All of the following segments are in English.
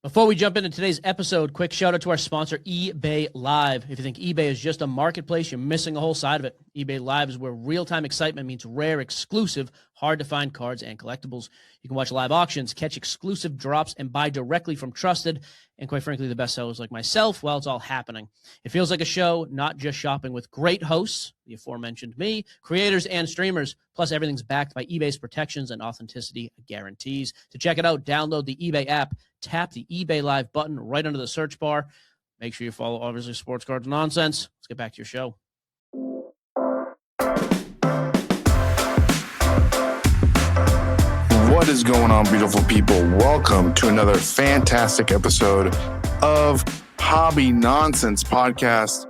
Before we jump into today's episode, quick shout out to our sponsor, eBay Live. If you think eBay is just a marketplace, you're missing a whole side of it. eBay Live is where real-time excitement means rare, exclusive, hard-to-find cards and collectibles. You can watch live auctions, catch exclusive drops, and buy directly from trusted and, quite frankly, the best sellers like myself while it's all happening. It feels like a show, not just shopping, with great hosts, the aforementioned me, creators, and streamers. Plus, everything's backed by eBay's protections and authenticity guarantees. To check it out, download the eBay app, tap the eBay Live button right under the search bar. Make sure you follow, obviously, Sports Cards Nonsense. Let's get back to your show. What is going on, beautiful people? Welcome to another fantastic episode of Hobby Nonsense Podcast.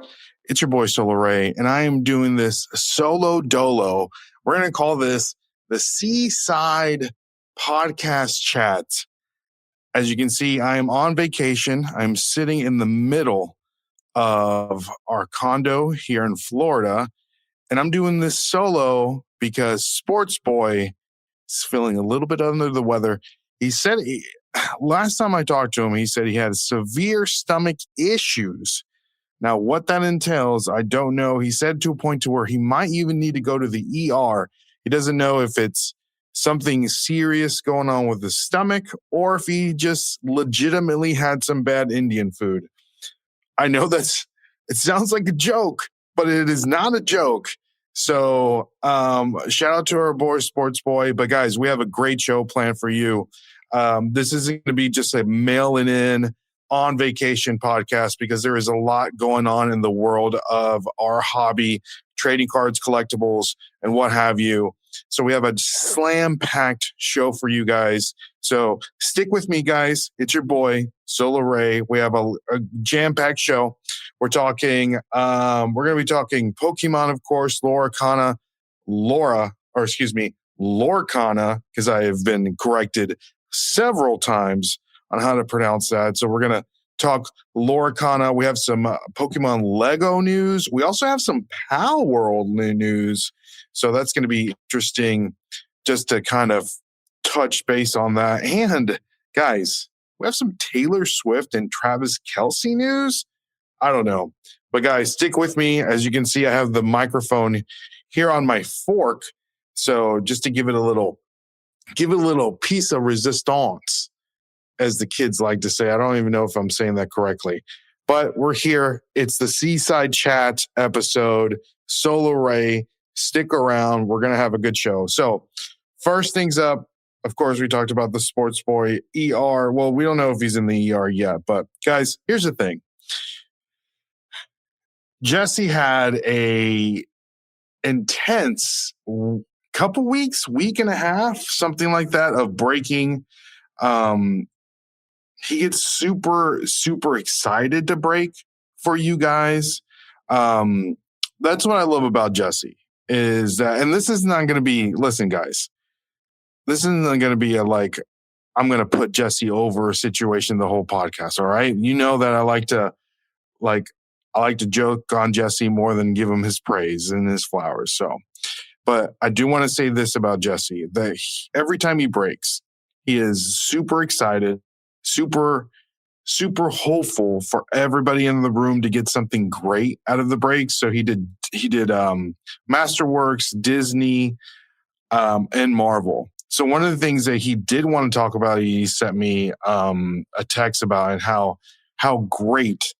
It's your boy Solo Ray, and I am doing this solo dolo. We're going to call this the Seaside Podcast Chat. As you can see, I am on vacation. I'm sitting in the middle of our condo here in Florida, and I'm doing this solo because Sports Boy is feeling a little bit under the weather. He said, last time I talked to him, he said he had severe stomach issues. Now, what that entails, I don't know. He said to a point to where he might even need to go to the ER. He doesn't know if it's something serious going on with his stomach or if he just legitimately had some bad Indian food. I know it sounds like a joke, but it is not a joke. So shout out to our boy Sports Boy. But guys, we have a great show planned for you. This isn't going to be just a mailing in on vacation podcast because there is a lot going on in the world of our hobby, trading cards, collectibles, and what have you. So we have a slam-packed show for you guys. So stick with me, guys. It's your boy, Solo Ray. We have a jam-packed show. We're going to be talking Pokemon, of course, Lorcana, because I have been corrected several times on how to pronounce that. So we're going to talk Lorcana. We have some Pokemon LEGO news. We also have some Palworld news. So that's going to be interesting just to kind of touch base on that. And guys, we have some Taylor Swift and Travis Kelce news. I don't know. But guys, stick with me. As you can see, I have the microphone here on my fork. So just to give it a little piece of resistance, as the kids like to say. I don't even know if I'm saying that correctly. But we're here. It's the Seaside Chat episode. Solo Ray. Stick around. We're going to have a good show. So first things up, of course, we talked about the Sports Boy ER. Well, we don't know if he's in the ER yet. But guys, here's the thing. Jesse had a intense couple weeks, week and a half, something like that, of breaking. He gets super, super excited to break for you guys. That's what I love about Jesse is that, and this is not going to be, listen, guys, this isn't going to be I'm going to put Jesse over situation the whole podcast. All right. You know that I like to joke on Jesse more than give him his praise and his flowers. So, but I do want to say this about Jesse, that every time he breaks, he is super excited, super hopeful for everybody in the room to get something great out of the break. So he did Masterworks, Disney, and Marvel. So one of the things that he did want to talk about, he sent me a text about and how great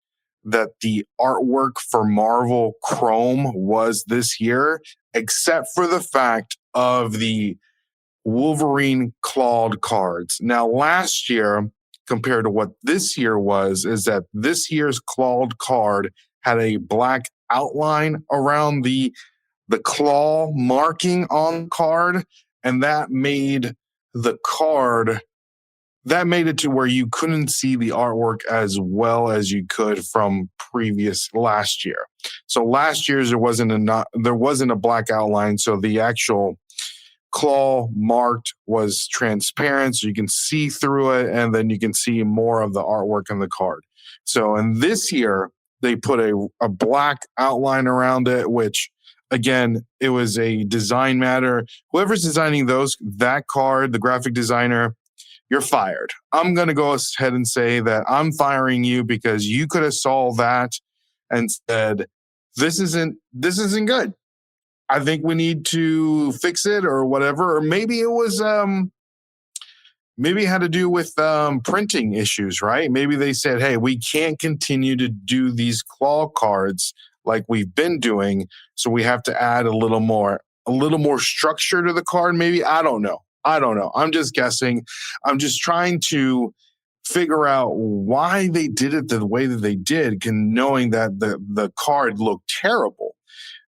that the artwork for Marvel Chrome was this year, except for the fact of the Wolverine clawed cards. Now, last year, compared to what this year was, is that this year's clawed card had a black outline around the claw marking on the card, and that made it to where you couldn't see the artwork as well as you could from previous last year. So last year's there wasn't a black outline, so the actual claw marked was transparent, so you can see through it, and then you can see more of the artwork on the card. So in this year, they put a black outline around it, which, again, it was a design matter. Whoever's designing that card, the graphic designer, you're fired. I'm going to go ahead and say that I'm firing you because you could have saw that and said, this isn't good. I think we need to fix it or whatever. Or maybe it was, maybe it had to do with printing issues, right? Maybe they said, hey, we can't continue to do these claw cards like we've been doing. So we have to add a little more structure to the card. Maybe, I don't know. I'm just guessing. I'm just trying to figure out why they did it the way that they did, knowing that the card looked terrible.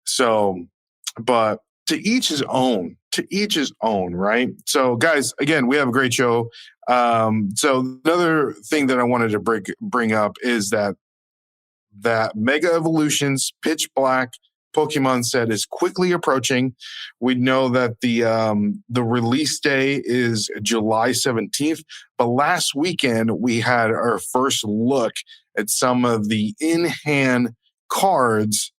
So, but to each his own, right? So guys, again, we have a great show. So another thing that I wanted to bring up is that Mega Evolutions Pitch Black Pokemon set is quickly approaching. We know that the release day is July 17th, but last weekend we had our first look at some of the in-hand cards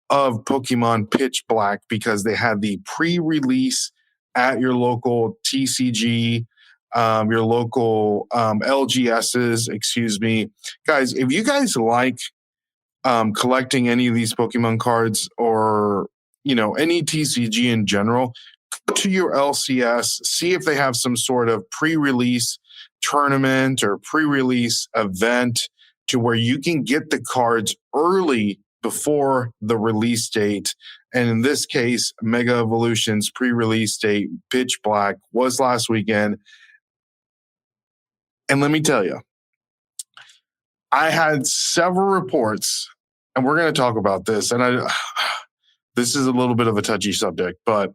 of Pokemon Pitch Black because they had the pre-release at your local TCG, your local LGSs, excuse me. Guys, if you guys like collecting any of these Pokemon cards or, any TCG in general, go to your LCS, see if they have some sort of pre-release tournament or pre-release event to where you can get the cards early before the release date. And in this case, Mega Evolutions pre-release date, Pitch Black, was last weekend. And let me tell you, I had several reports, and we're going to talk about this. And this is a little bit of a touchy subject, but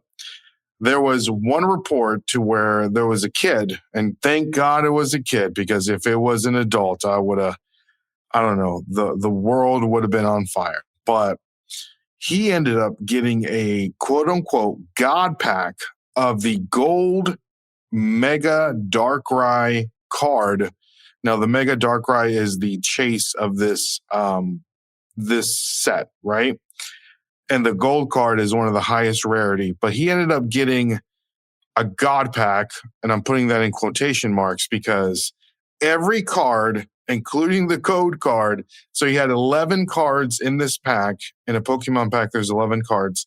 there was one report to where there was a kid, and thank God it was a kid, because if it was an adult, I don't know, the world would have been on fire. But he ended up getting a quote unquote God pack of the Gold Mega Darkrai card. Now, the Mega Darkrai is the chase of this set, right? And the gold card is one of the highest rarity. But he ended up getting a God pack, and I'm putting that in quotation marks because every card, including the code card, so he had 11 cards in this pack. In a Pokemon pack, there's 11 cards.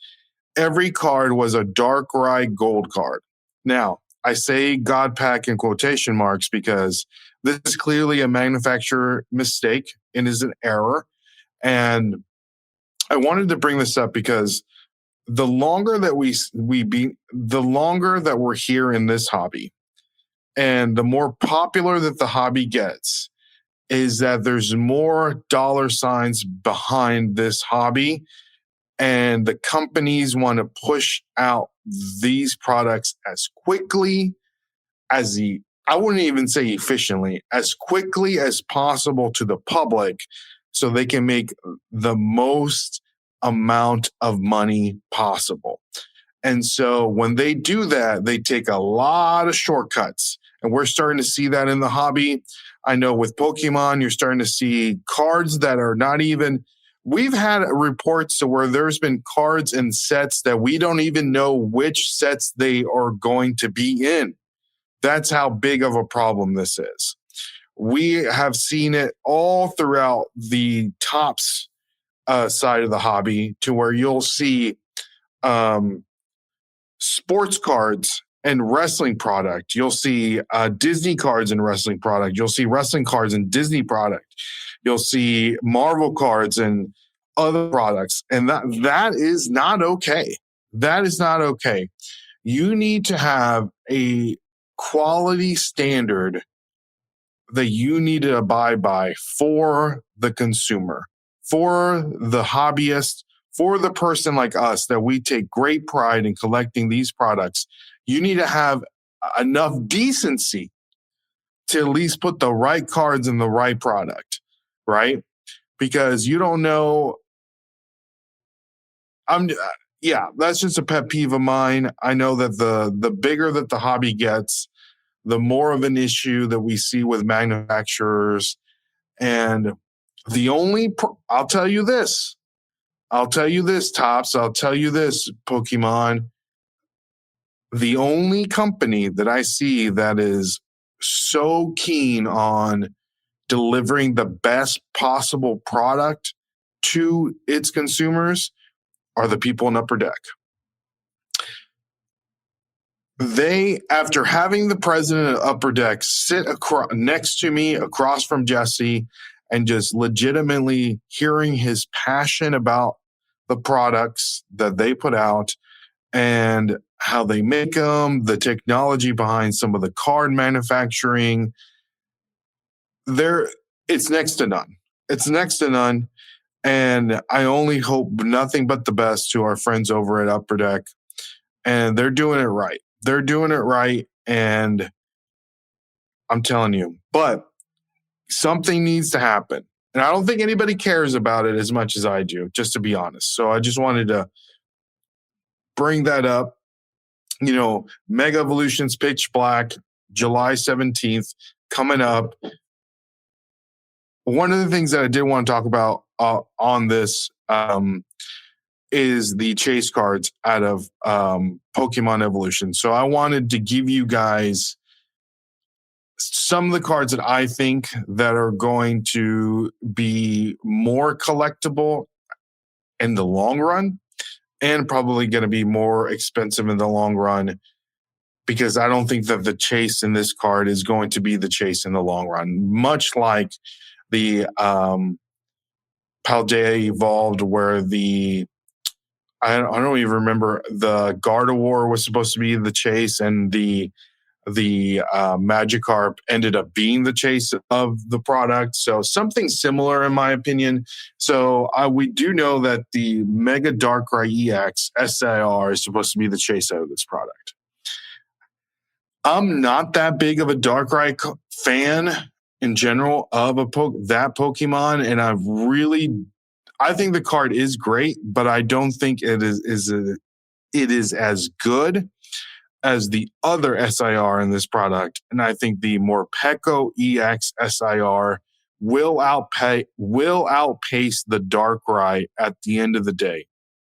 Every card was a Darkrai gold card. Now, I say God pack in quotation marks because this is clearly a manufacturer mistake and is an error. And I wanted to bring this up because the longer that the longer that we're here in this hobby, and the more popular that the hobby gets, is that there's more dollar signs behind this hobby, and the companies want to push out these products as quickly as I wouldn't even say efficiently, as quickly as possible to the public so they can make the most amount of money possible. And so when they do that, they take a lot of shortcuts. And we're starting to see that in the hobby. I know with Pokemon, you're starting to see cards that are not even... We've had reports to where there's been cards and sets that we don't even know which sets they are going to be in. That's how big of a problem this is. We have seen it all throughout the tops side of the hobby, to where you'll see sports cards and wrestling product. You'll see Disney cards and wrestling product. You'll see wrestling cards and Disney product. You'll see Marvel cards and other products. And that is not okay. That is not okay. You need to have a quality standard that you need to abide by for the consumer, for the hobbyist, for the person like us that we take great pride in collecting these products. You need to have enough decency to at least put the right cards in the right product, right? Because you don't know. That's just a pet peeve of mine. I know that the bigger that the hobby gets, the more of an issue that we see with manufacturers. And I'll tell you this, Tops, I'll tell you this, Pokemon. The only company that I see that is so keen on delivering the best possible product to its consumers are the people in Upper Deck. They, after having the president of Upper Deck sit next to me across from Jesse and just legitimately hearing his passion about the products that they put out and how they make them, the technology behind some of the card manufacturing, it's next to none. It's next to none. And I only hope nothing but the best to our friends over at Upper Deck. And they're doing it right. They're doing it right. And I'm telling you, but something needs to happen. And I don't think anybody cares about it as much as I do, just to be honest. So I just wanted to bring that up. You know, Mega Evolutions Pitch Black, July 17th, coming up. One of the things that I did want to talk about on this is the chase cards out of Pokemon Evolution. So I wanted to give you guys some of the cards that I think that are going to be more collectible in the long run and probably going to be more expensive in the long run, because I don't think that the chase in this card is going to be the chase in the long run, much like the Paldea Evolved, where I don't even remember, the Gardevoir was supposed to be the chase, and the Magikarp ended up being the chase of the product. So something similar, in my opinion. So we do know that the Mega Darkrai EX SIR is supposed to be the chase out of this product. I'm not that big of a Darkrai fan in general of that Pokemon, and I think the card is great, but I don't think it is as good as the other SIR in this product. And I think the Morpeko EX SIR will outpace the Darkrai at the end of the day.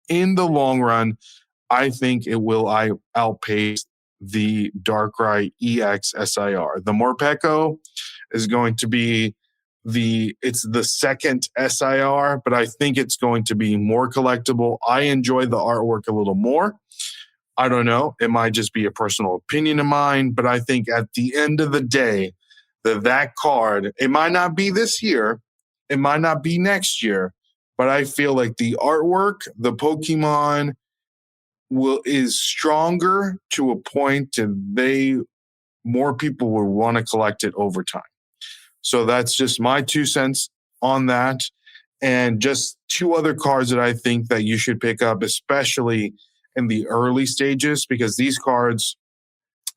In the long run, I think it will outpace the Darkrai EX SIR. The Morpeko is going to be it's the second SIR, but I think it's going to be more collectible. I enjoy the artwork a little more. I don't know. It might just be a personal opinion of mine, but I think at the end of the day, that card, it might not be this year, it might not be next year, but I feel like the artwork, the Pokemon is stronger to a point, and more people will want to collect it over time. So that's just my 2 cents on that. And just 2 other cards that I think that you should pick up, especially in the early stages, because these cards,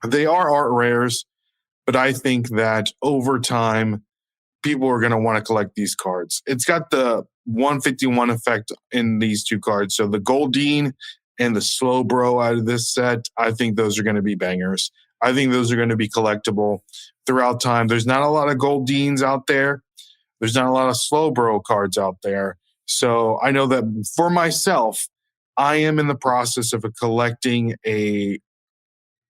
they are art rares, but I think that over time, people are going to want to collect these cards. It's got the 151 effect in these 2 cards. So the Goldeen and the Slowbro out of this set, I think those are going to be bangers. I think those are going to be collectible throughout time. There's not a lot of Goldeens out there. There's not a lot of Slowbro cards out there. So I know that for myself, I am in the process of collecting an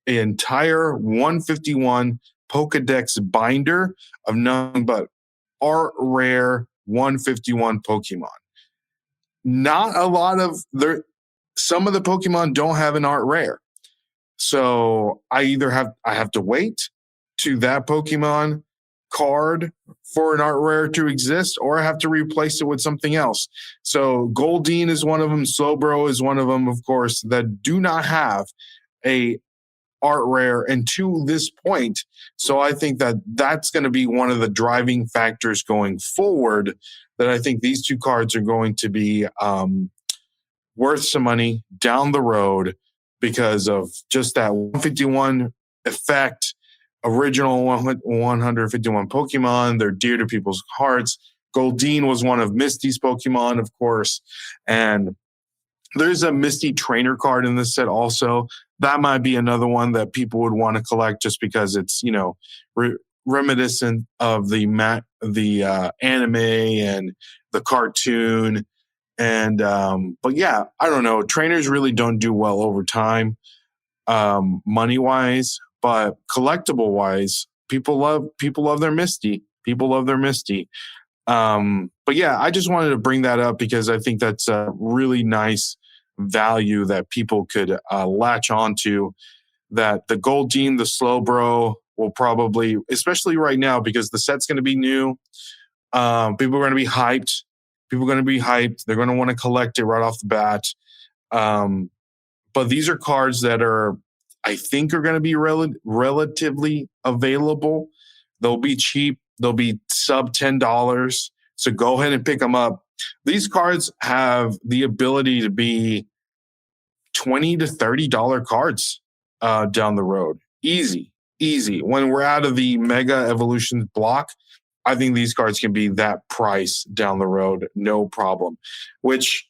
entire 151 Pokedex binder of nothing but art rare 151 Pokemon. Not a lot of some of the Pokemon don't have an art rare. So I have to wait to that Pokemon card for an art rare to exist, or I have to replace it with something else. So Goldeen is one of them. Slowbro is one of them, of course, that do not have a art rare, and to this point. So I think that that's going to be one of the driving factors going forward, that I think these 2 cards are going to be worth some money down the road because of just that 151 effect. Original 151 Pokemon, they're dear to people's hearts. Goldeen was one of Misty's Pokemon, of course. And there's a Misty trainer card in this set also. That might be another one that people would want to collect just because it's, reminiscent of the anime and the cartoon. And but yeah, I don't know. Trainers really don't do well over time, money-wise. But collectible-wise, people love their Misty. People love their Misty. But yeah, I just wanted to bring that up because I think that's a really nice value that people could latch onto. That the gold team, the slow bro, will probably, especially right now because the set's going to be new. People are going to be hyped. They're going to want to collect it right off the bat. But these are cards that I think are going to be relatively available. They'll be cheap. They'll be sub $10. So go ahead and pick them up. These cards have the ability to be $20 to $30 cards down the road. Easy. When we're out of the Mega Evolutions block, I think these cards can be that price down the road, no problem. Which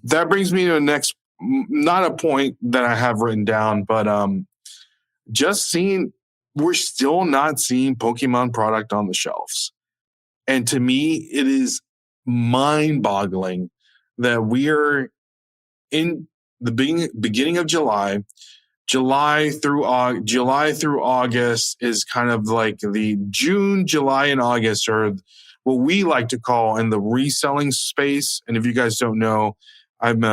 that brings me to the next, not a point that I have written down, but we're still not seeing Pokemon product on the shelves. And to me, it is mind-boggling that we're in the beginning of July. July through August is kind of like the June, July, and August are what we like to call in the reselling space. And if you guys don't know, I'm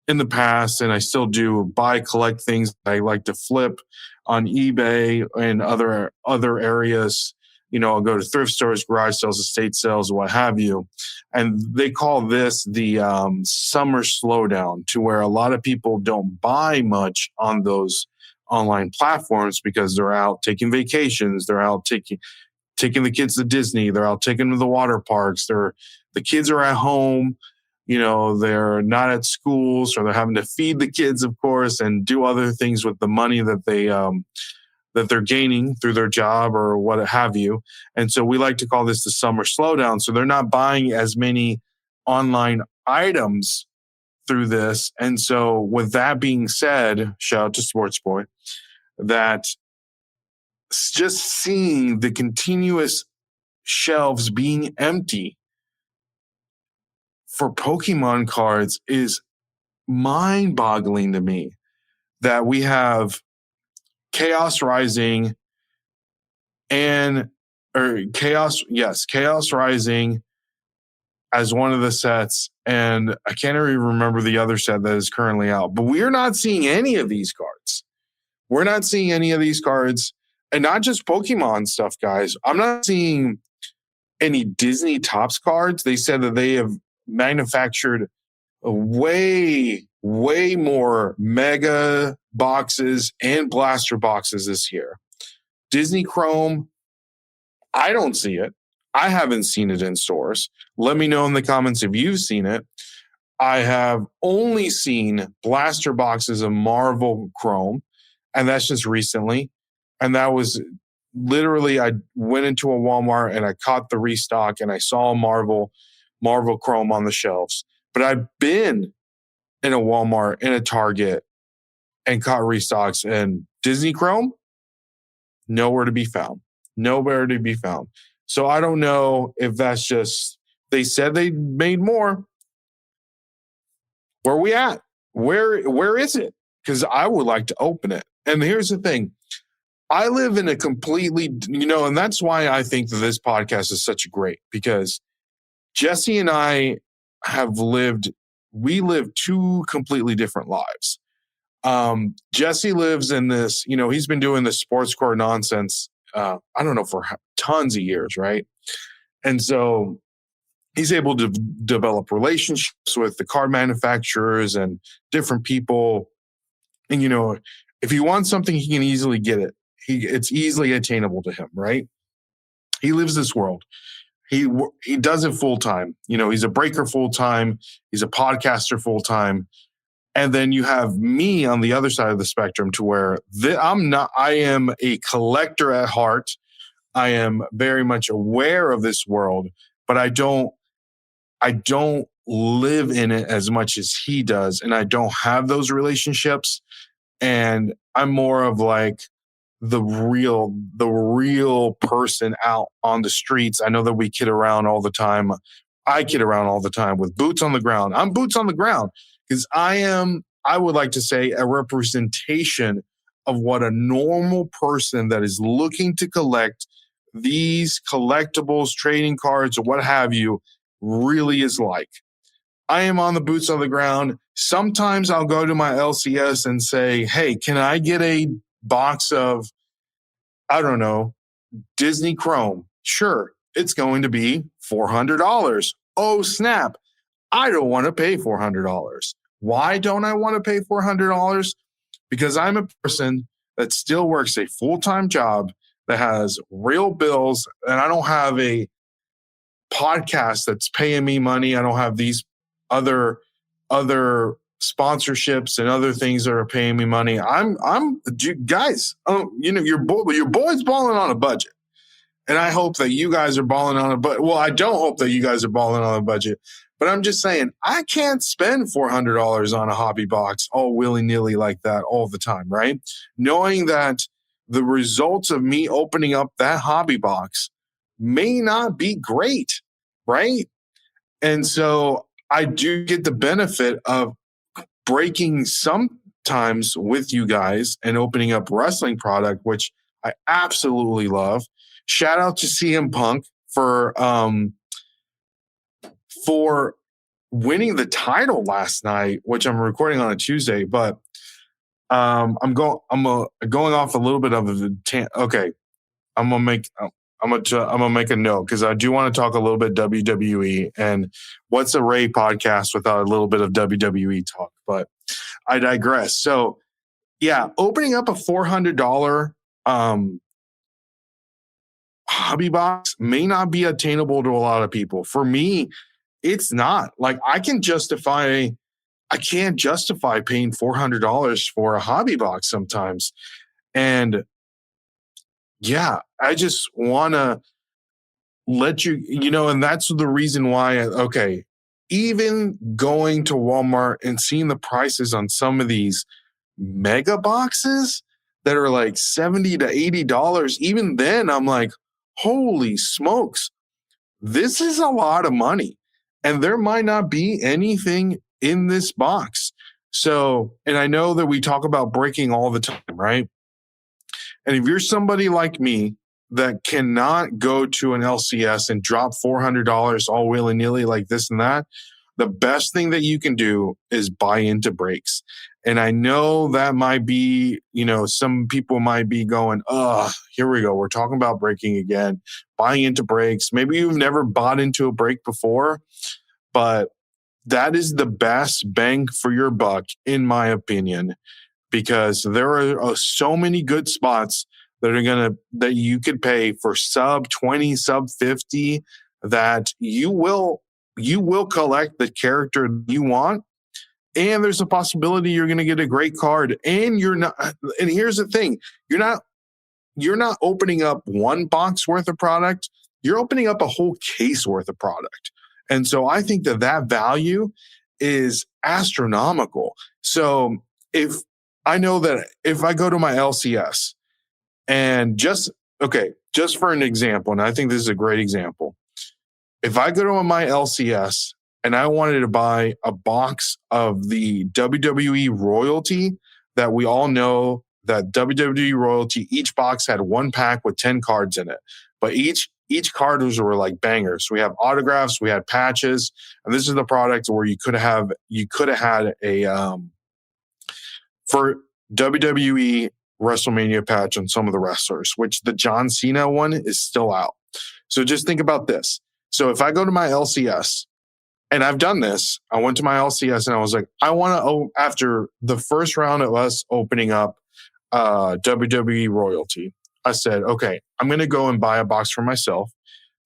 in the past, and I still do collect things I like to flip on eBay and other areas. I'll go to thrift stores, garage sales, estate sales, what have you. And they call this the summer slowdown, to where a lot of people don't buy much on those online platforms because they're out taking vacations. They're out taking the kids to Disney. They're out taking them to the water parks. The kids are at home. They're not at school, so they're having to feed the kids, of course, and do other things with the money that they're gaining through their job or what have you. And so we like to call this the summer slowdown. So they're not buying as many online items through this. And so with that being said, shout out to Sports Boy, that just seeing the continuous shelves being empty for Pokemon cards is mind-boggling to me. That we have Chaos Rising Chaos Rising as one of the sets, and I can't even remember the other set that is currently out. But we're not seeing any of these cards. We're not seeing any of these cards, and not just Pokemon stuff, guys. I'm not seeing any Disney Topps cards. They said that they have manufactured way more mega boxes and blaster boxes this year. Disney Chrome, I don't see it. I haven't seen it in stores. Let me know in the comments if you've seen it. I have only seen blaster boxes of Marvel Chrome, and that's just recently. And that was literally, I went into a Walmart and I caught the restock and I saw Marvel Chrome on the shelves. But I've been in a Walmart, in a Target, and caught restocks, and Disney Chrome, nowhere to be found. So I don't know if that's just, they said they made more. Where are we at? Where is it? Because I would like to open it. And here's the thing. I live in a completely, and that's why I think that this podcast is such great, because Jesse and I we live two completely different lives. Jesse lives in this, he's been doing this sports car nonsense, I don't know, for tons of years, right? And so he's able to develop relationships with the car manufacturers and different people. And, if he wants something, he can easily get it. It's easily attainable to him, right? He lives this world. He does it full time. He's a breaker full time. He's a podcaster full time. And then you have me on the other side of the spectrum, to where I am a collector at heart. I am very much aware of this world, but I don't live in it as much as he does. And I don't have those relationships. And I'm more of like the real person out on the streets. I know that we kid around all the time. I kid around all the time with boots on the ground. I'm boots on the ground because I would like to say, a representation of what a normal person that is looking to collect these collectibles, trading cards, or what have you, really is like. I am on the boots on the ground. Sometimes I'll go to my LCS and say, hey, can I get a box of, I don't know, Disney Chrome? Sure, it's going to be $400. Oh, snap. I don't want to pay $400. Why don't I want to pay $400? Because I'm a person that still works a full-time job that has real bills, and I don't have a podcast that's paying me money. I don't have these other sponsorships and other things that are paying me money. I'm guys, your boy's balling on a budget. And I hope that you guys are balling on a budget. Well, I don't hope that you guys are balling on a budget, but I'm just saying I can't spend $400 on a hobby box all willy-nilly like that all the time, right? Knowing that the results of me opening up that hobby box may not be great, right? And so I do get the benefit of breaking sometimes with you guys and opening up wrestling product, which I absolutely love. Shout out to CM Punk for winning the title last night, which I'm recording on a Tuesday. But I'm going off a little bit of okay. I'm gonna make a note because I do want to talk a little bit WWE, and what's a Ray podcast without a little bit of WWE talk? But I digress. So yeah, opening up a $400 hobby box may not be attainable to a lot of people. For me, it's not. Like I can't justify paying $400 for a hobby box sometimes. And yeah, I just want to let you know, and that's the reason why, even going to Walmart and seeing the prices on some of these mega boxes that are like $70 to $80, even then I'm like, holy smokes, this is a lot of money. And there might not be anything in this box. So, and I know that we talk about breaking all the time, right? And if you're somebody like me that cannot go to an LCS and drop $400 all willy-nilly like this and that, the best thing that you can do is buy into breaks. And I know that might be, some people might be going, here we go. We're talking about breaking again, buying into breaks. Maybe you've never bought into a break before, but that is the best bang for your buck, in my opinion, because there are so many good spots that you could pay for sub 20, sub 50 that you will collect the character you want. And there's a possibility you're going to get a great card. And and here's the thing, you're not opening up one box worth of product. You're opening up a whole case worth of product. And so I think that value is astronomical. So if I know that if I go to my LCS and just for an example, and I think this is a great example. If I go to my LCS and I wanted to buy a box of the WWE Royalty that we all know that WWE Royalty, each box had one pack with 10 cards in it. But each cards were like bangers. We have autographs, we had patches, and this is the product where you could have had a for WWE WrestleMania patch on some of the wrestlers, which the John Cena one is still out. So just think about this. So if I go to my LCS, and I've done this, I went to my LCS and I was like, I want to, after the first round of us opening up WWE Royalty, I said, okay, I'm going to go and buy a box for myself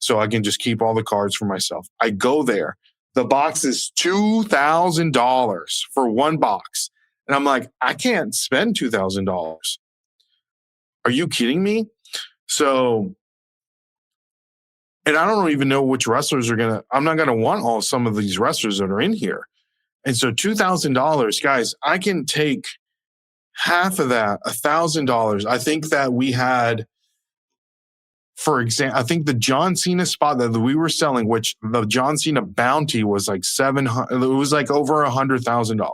so I can just keep all the cards for myself. I go there. The box is $2,000 for one box. And I'm like, I can't spend $2,000. Are you kidding me? So, and I don't even know which wrestlers I'm not going to want some of these wrestlers that are in here. And so $2,000, guys, I can take half of that, $1,000. I think that we had, for example, I think the John Cena spot that we were selling, which the John Cena bounty was like $700, it was like over $100,000.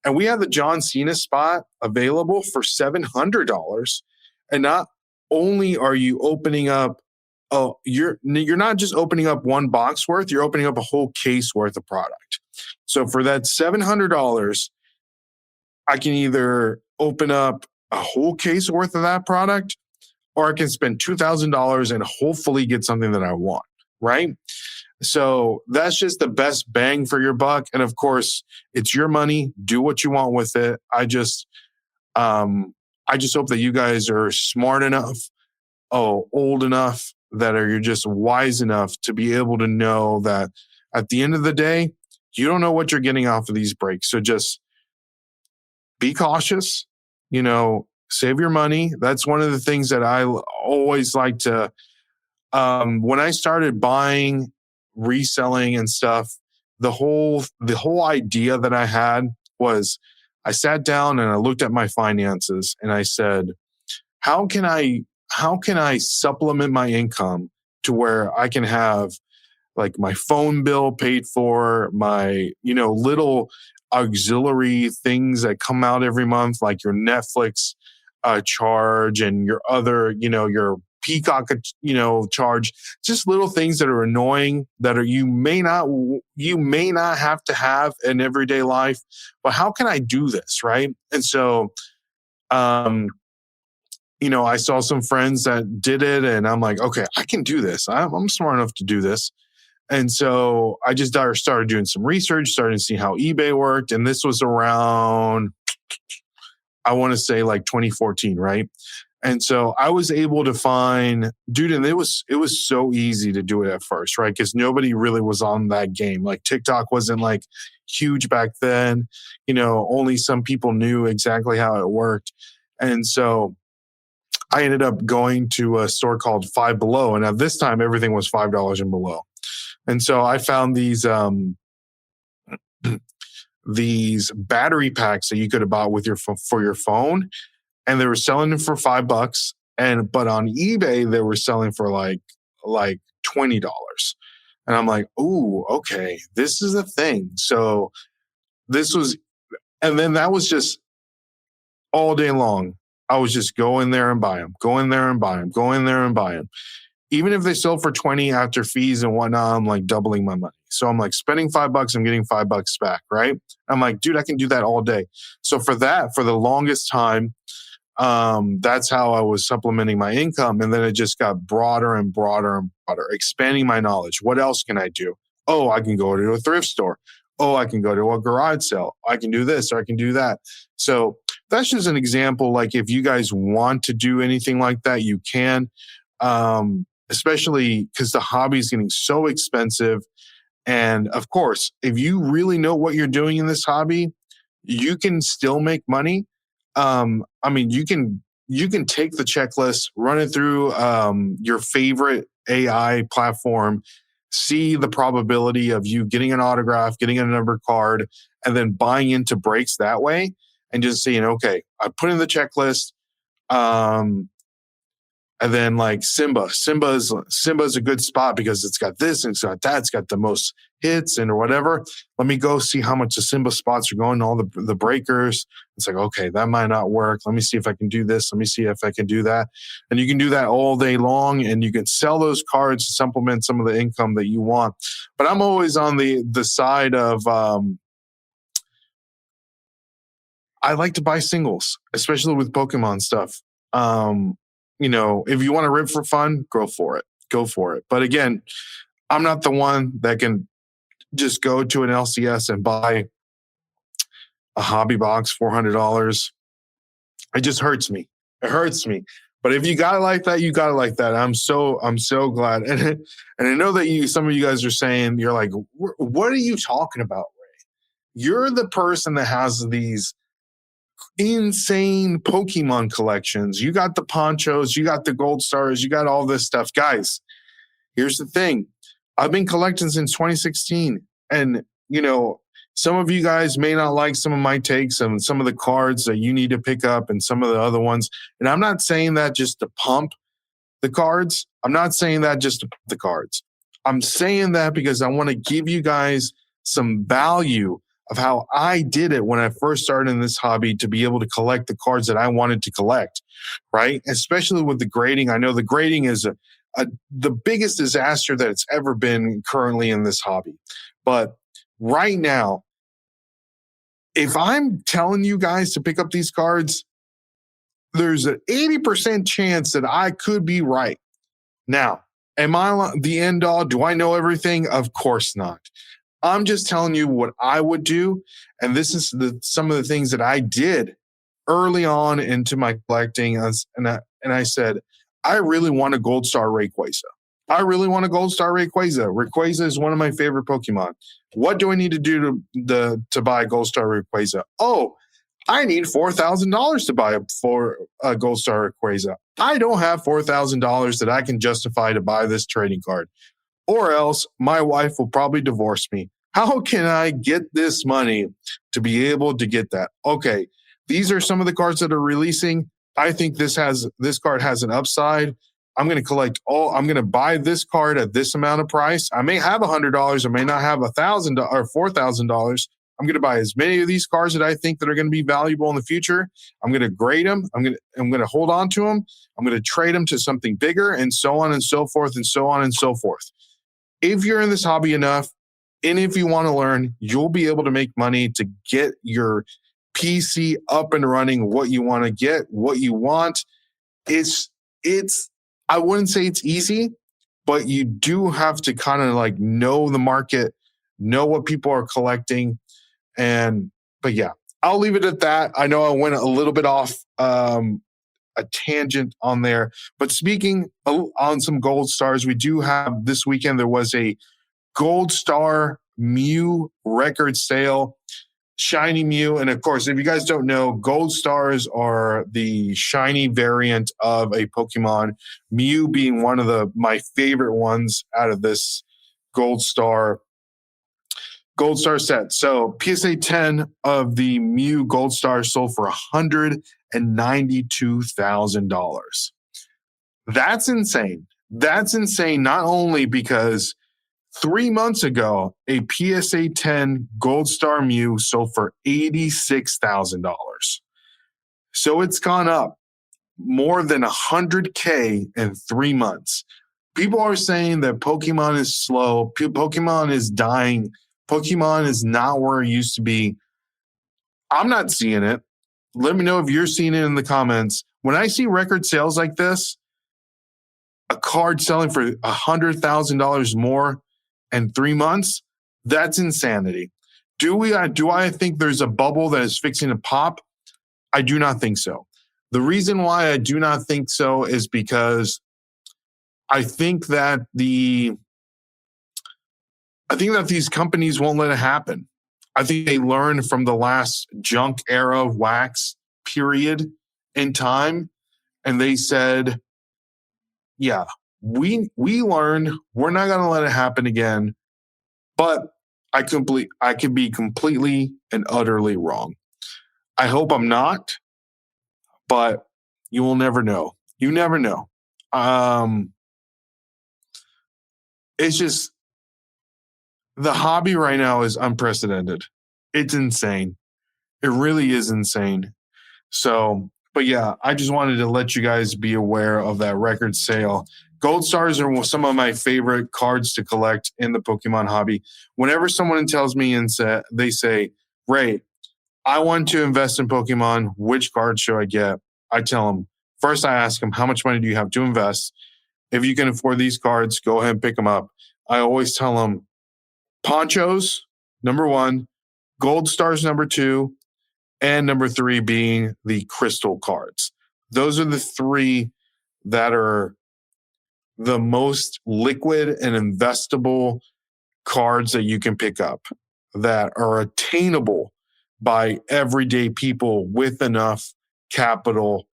And we have the John Cena spot available for $700. And not only are you opening up, you're not just opening up one box worth, you're opening up a whole case worth of product. So for that $700, I can either open up a whole case worth of that product, or I can spend $2,000 and hopefully get something that I want, right? So that's just the best bang for your buck. And of course, it's your money. Do what you want with it. I just hope that you guys are smart enough, old enough, that you're just wise enough to be able to know that at the end of the day, you don't know what you're getting off of these breaks. So just be cautious, save your money. That's one of the things that I always like to, when I started buying, reselling and stuff, the whole idea that I had was I sat down and I looked at my finances and I said, how can I supplement my income to where I can have like my phone bill paid for, my, little auxiliary things that come out every month, like your Netflix charge and your other, your Peacock, charge, just little things that are annoying that you may not have to have in everyday life, but how can I do this? Right. And so, I saw some friends that did it and I'm like, okay, I can do this. I'm smart enough to do this. And so I just started doing some research, started to see how eBay worked. And this was around, I want to say like 2014, right? And so I was able to find, dude, and it was so easy to do it at first, right? Because nobody really was on that game. Like TikTok wasn't like huge back then. Only some people knew exactly how it worked. And so I ended up going to a store called Five Below. And at this time, everything was $5 and below. And so I found these battery packs that you could have bought with for your phone, and they were selling them for $5. But on eBay they were selling for like $20. And I'm like, ooh, okay, this is a thing. So and then that was just all day long. I was just go in there and buy them, go in there and buy them, go in there and buy them. Even if they sold for 20 after fees and whatnot, I'm like doubling my money. So I'm like spending $5, I'm getting $5 back, right? I'm like, dude, I can do that all day. So for the longest time, that's how I was supplementing my income. And then it just got broader and broader and broader, expanding my knowledge. What else can I do? Oh, I can go to a thrift store. Oh, I can go to a garage sale. I can do this or I can do that. So that's just an example. Like if you guys want to do anything like that, you can. Especially because the hobby is getting so expensive. And of course, if you really know what you're doing in this hobby, you can still make money. You can take the checklist, run it through your favorite AI platform, see the probability of you getting an autograph, getting a numbered card, and then buying into breaks that way, and just saying, okay, I put in the checklist. And then like Simba's a good spot because it's got this and it's got that. It's got the most hits and or whatever. Let me go see how much the Simba spots are going, all the breakers. It's like, okay, that might not work. Let me see if I can do this. Let me see if I can do that. And you can do that all day long, and you can sell those cards to supplement some of the income that you want. But I'm always on the side of I like to buy singles, especially with Pokemon stuff. If you want to rip for fun, go for it. But again, I'm not the one that can just go to an LCS and buy a hobby box, $400. It just hurts me. It hurts me. But if you got it like that, you got it like that. I'm so glad. And I know that some of you guys are saying, you're like, what are you talking about, Ray? You're the person that has these insane Pokemon collections. You got the ponchos, you got the gold stars, you got all this stuff. Guys, here's the thing. I've been collecting since 2016. And, some of you guys may not like some of my takes and some of the cards that you need to pick up and some of the other ones. And I'm not saying that just to pump the cards. I'm not saying that just to pump the cards. I'm saying that because I want to give you guys some value of how I did it when I first started in this hobby to be able to collect the cards that I wanted to collect, right? Especially with the grading. I know the grading is the biggest disaster that it's ever been currently in this hobby. But right now, if I'm telling you guys to pick up these cards, there's an 80% chance that I could be right. Now, am I the end all? Do I know everything? Of course not. I'm just telling you what I would do. And this is some of the things that I did early on into my collecting. And I said, I really want a Gold Star Rayquaza. I really want a Gold Star Rayquaza. Rayquaza is one of my favorite Pokemon. What do I need to do to buy a Gold Star Rayquaza? Oh, I need $4,000 to buy a Gold Star Rayquaza. I don't have $4,000 that I can justify to buy this trading card. Or else my wife will probably divorce me. How can I get this money to be able to get that? Okay, these are some of the cards that are releasing. I think this card has an upside. I'm going to buy this card at this amount of price. I may have $100. I may not have $1,000 or $4,000. I'm going to buy as many of these cards that I think that are going to be valuable in the future. I'm going to grade them. I'm going to hold on to them. I'm going to trade them to something bigger, and so on and so forth, and so on and so forth. If you're in this hobby enough, and if you want to learn, you'll be able to make money to get your PC up and running. What you want to get, what you want. It's. I wouldn't say it's easy, but you do have to kind of like know the market, know what people are collecting. But yeah, I'll leave it at that. I know I went a little bit off a tangent on there, but speaking on some gold stars, we do have this weekend, there was a Gold Star Mew record sale, shiny Mew. And of course, if you guys don't know, gold stars are the shiny variant of a Pokemon, Mew being one of my favorite ones out of this Gold Star set. So PSA 10 of the Mew Gold Star sold for $192,000. That's insane. That's insane, not only because 3 months ago, a PSA 10 Gold Star Mew sold for $86,000. So it's gone up more than $100K in 3 months. People are saying that Pokemon is slow. Pokemon is dying. Pokemon is not where it used to be. I'm not seeing it. Let me know if you're seeing it in the comments. When I see record sales like this, a card selling for $100,000 more in 3 months, that's insanity. Do I think there's a bubble that is fixing to pop? I do not think so. The reason why I do not think so is because I think that these companies won't let it happen. I think they learned from the last junk era of wax period in time, and they said, yeah, we learned. We're not going to let it happen again. But I could be completely and utterly wrong. I hope I'm not, but you will never know. You never know. It's just the hobby right now is unprecedented. It's insane. It really is insane. So, but yeah, I just wanted to let you guys be aware of that record sale. Gold stars are some of my favorite cards to collect in the Pokemon hobby. Whenever someone tells me they say, Ray, I want to invest in Pokemon. Which card should I get? I tell them, first I ask them, how much money do you have to invest? If you can afford these cards, go ahead and pick them up. I always tell them Ponchos, number 1, Gold Stars, number 2, and number 3 being the Crystal cards. Those are the 3 that are the most liquid and investable cards that you can pick up that are attainable by everyday people with enough capital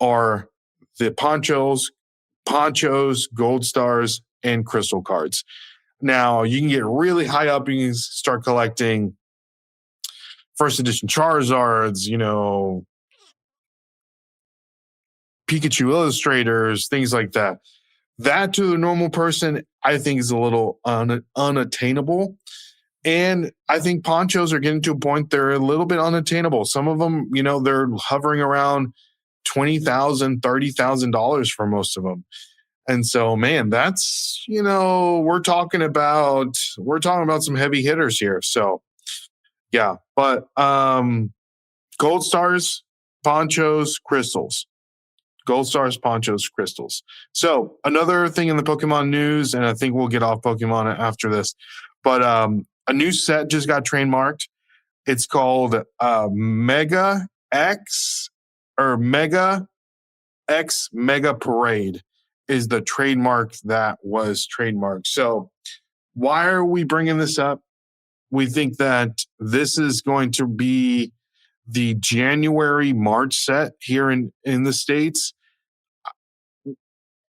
are the Ponchos, Gold Stars, and Crystal cards. Now, you can get really high up. You can start collecting first edition Charizards, Pikachu illustrators, things like that. That to a normal person, I think is a little unattainable. And I think ponchos are getting to a point they're a little bit unattainable. Some of them, they're hovering around $20,000, $30,000 for most of them. And so, man, that's, we're talking about some heavy hitters here. So, yeah. But Gold Stars, ponchos, crystals. Gold Stars, ponchos, crystals. So another thing in the Pokemon news, and I think we'll get off Pokemon after this, but a new set just got trademarked. It's called Mega X or Mega X Mega Parade is the trademark that was trademarked. So why are we bringing this up? We think that this is going to be the January-March set here in the States.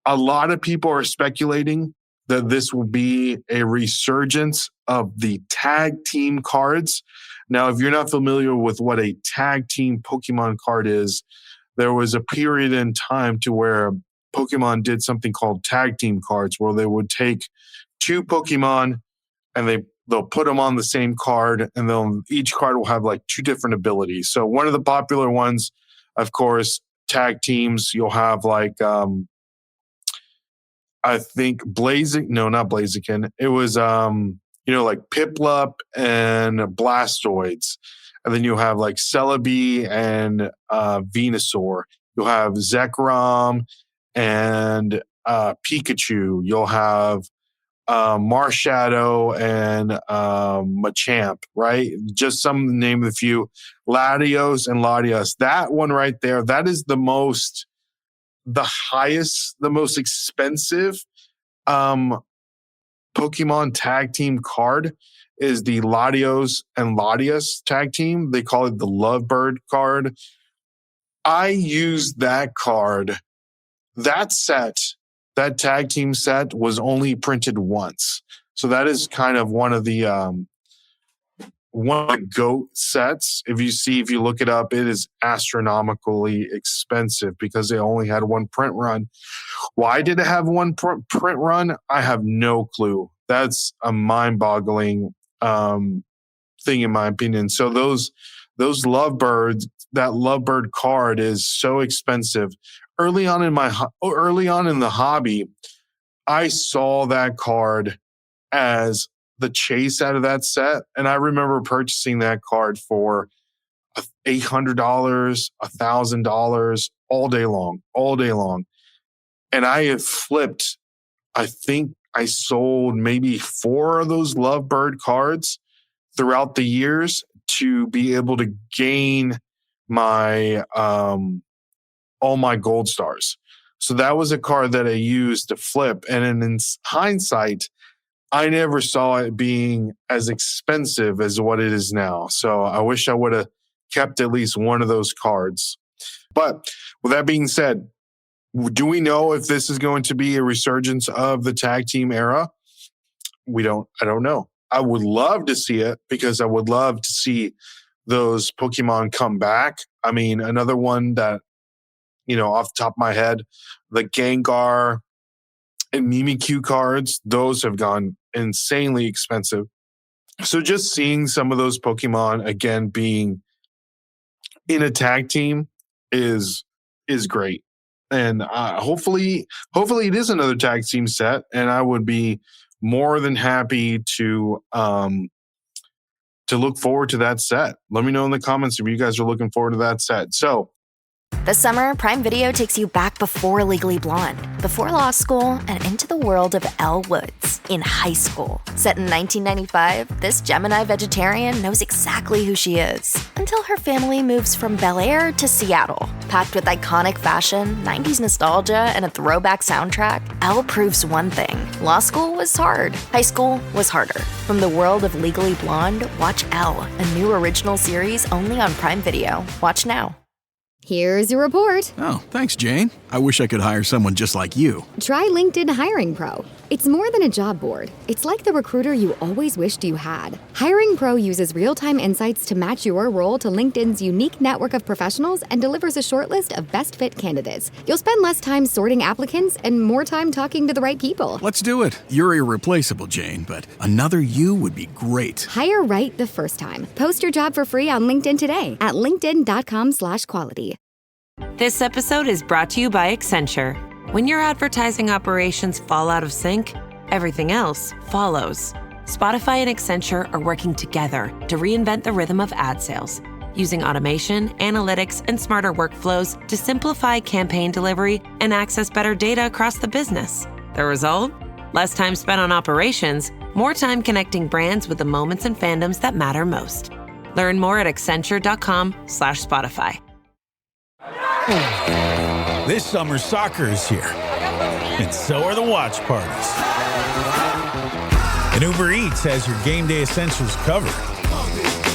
A lot of people are speculating that this will be a resurgence of the tag team cards. Now, if you're not familiar with what a tag team Pokemon card is, there was a period in time to where Pokemon did something called tag team cards, where they would take two Pokemon and they'll put them on the same card, and each card will have like two different abilities. So one of the popular ones, of course, tag teams, you'll have like I think not Blaziken. It was like Piplup and Blastoids. And then you'll have like Celebi and Venusaur. You'll have Zekrom and Pikachu. You'll have Marshadow and Machamp, right? Just some name of a few. Latios and Latias. That one right there, that is the most expensive Pokemon tag team card is the Latios and Latias tag team. They call it the Lovebird card. I used that card. That set, that tag team set was only printed once. So that is kind of one of the GOAT sets. If you look it up, it is astronomically expensive because they only had one print run. Why did it have one print run? I have no clue. That's a mind-boggling thing in my opinion. So those Lovebirds, that Lovebird card is so expensive. Early on in the hobby, I saw that card as the chase out of that set. And I remember purchasing that card for $800, $1,000 all day long. And I have flipped, I think I sold maybe 4 of those Lovebird cards throughout the years to be able to gain my, all my Gold Stars. So that was a card that I used to flip. And in hindsight, I never saw it being as expensive as what it is now. So I wish I would have kept at least one of those cards. But with that being said, do we know if this is going to be a resurgence of the tag team era? I don't know. I would love to see it because I would love to see those Pokemon come back. I mean, another one that, off the top of my head, the Gengar and Mimikyu cards, those have gone insanely expensive. So just seeing some of those Pokemon again being in a tag team is great. And hopefully it is another tag team set, and I would be more than happy to look forward to that set. Let me know in the comments if you guys are looking forward to that set. So this summer, Prime Video takes you back before Legally Blonde, before law school, and into the world of Elle Woods in high school. Set in 1995, this Gemini vegetarian knows exactly who she is until her family moves from Bel Air to Seattle. Packed with iconic fashion, 90s nostalgia, and a throwback soundtrack, Elle proves one thing. Law school was hard. High school was harder. From the world of Legally Blonde, watch Elle, a new original series only on Prime Video. Watch now. Here's your report. Oh, thanks, Jane. I wish I could hire someone just like you. Try LinkedIn Hiring Pro. It's more than a job board. It's like the recruiter you always wished you had. Hiring Pro uses real-time insights to match your role to LinkedIn's unique network of professionals and delivers a short list of best fit candidates. You'll spend less time sorting applicants and more time talking to the right people. Let's do it. You're irreplaceable, Jane, but another you would be great. Hire right the first time. Post your job for free on LinkedIn today at linkedin.com/quality. This episode is brought to you by Accenture. When your advertising operations fall out of sync, everything else follows. Spotify and Accenture are working together to reinvent the rhythm of ad sales, using automation, analytics, and smarter workflows to simplify campaign delivery and access better data across the business. The result? Less time spent on operations, more time connecting brands with the moments and fandoms that matter most. Learn more at accenture.com/Spotify. This summer, soccer is here, and so are the watch parties. And Uber Eats has your game day essentials covered.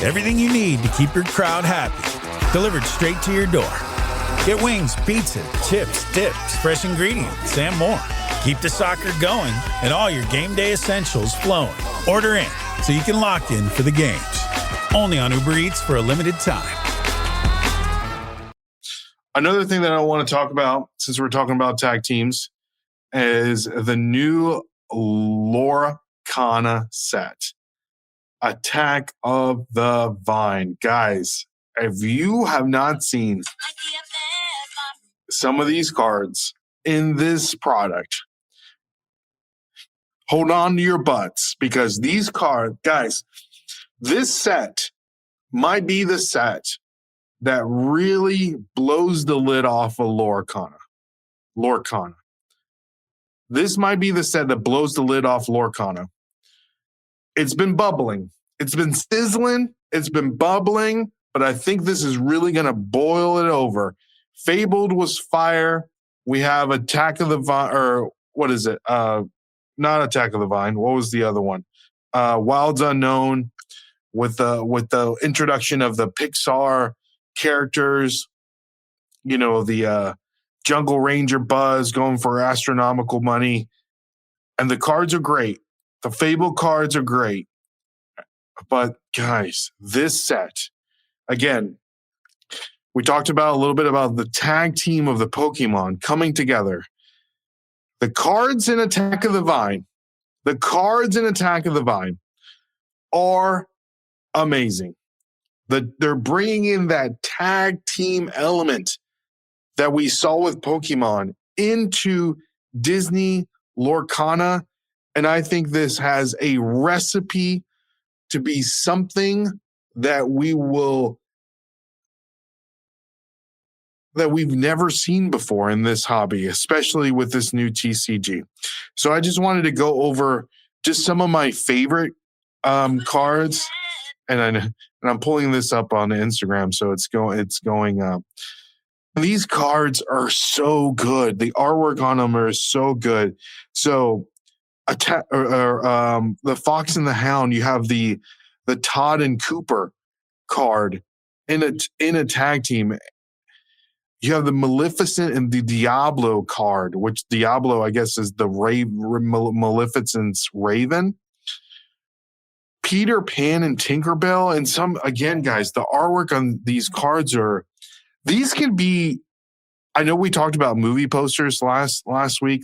Everything you need to keep your crowd happy, delivered straight to your door. Get wings, pizza, chips, dips, fresh ingredients, and more. Keep the soccer going and all your game day essentials flowing. Order in so you can lock in for the games. Only on Uber Eats for a limited time. Another thing that I want to talk about, since we're talking about tag teams, is the new Lorcana set, Attack of the Vine. Guys, if you have not seen some of these cards in this product, hold on to your butts, because these cards, guys, this set might be the set that really blows the lid off of Lorcana. This might be the set that blows the lid off Lorcana. It's been bubbling. It's been sizzling. It's been bubbling. But I think this is really going to boil it over. Fabled was fire. We have Attack of the Vine, or what is it? Not Attack of the Vine. What was the other one? Wilds Unknown, with the introduction of the Pixar characters, you know, the Jungle Ranger Buzz going for astronomical money. And the cards are great. The Fable cards are great. But guys, this set, again, we talked about a little bit about the tag team of the Pokemon coming together. The cards in Attack of the Vine are amazing. They're bringing in that tag team element that we saw with Pokemon into Disney Lorcana. And I think this has a recipe to be something that we've never seen before in this hobby, especially with this new TCG. So I just wanted to go over just some of my favorite cards. And I'm pulling this up on Instagram, so it's going up. These cards are so good. The artwork on them are so good. So, the Fox and the Hound. You have the Todd and Cooper card in a tag team. You have the Maleficent and the Diablo card, which Diablo, I guess, is the Maleficent's Raven. Peter Pan and Tinkerbell, and some, again, guys, the artwork on these cards these can be, I know we talked about movie posters last week.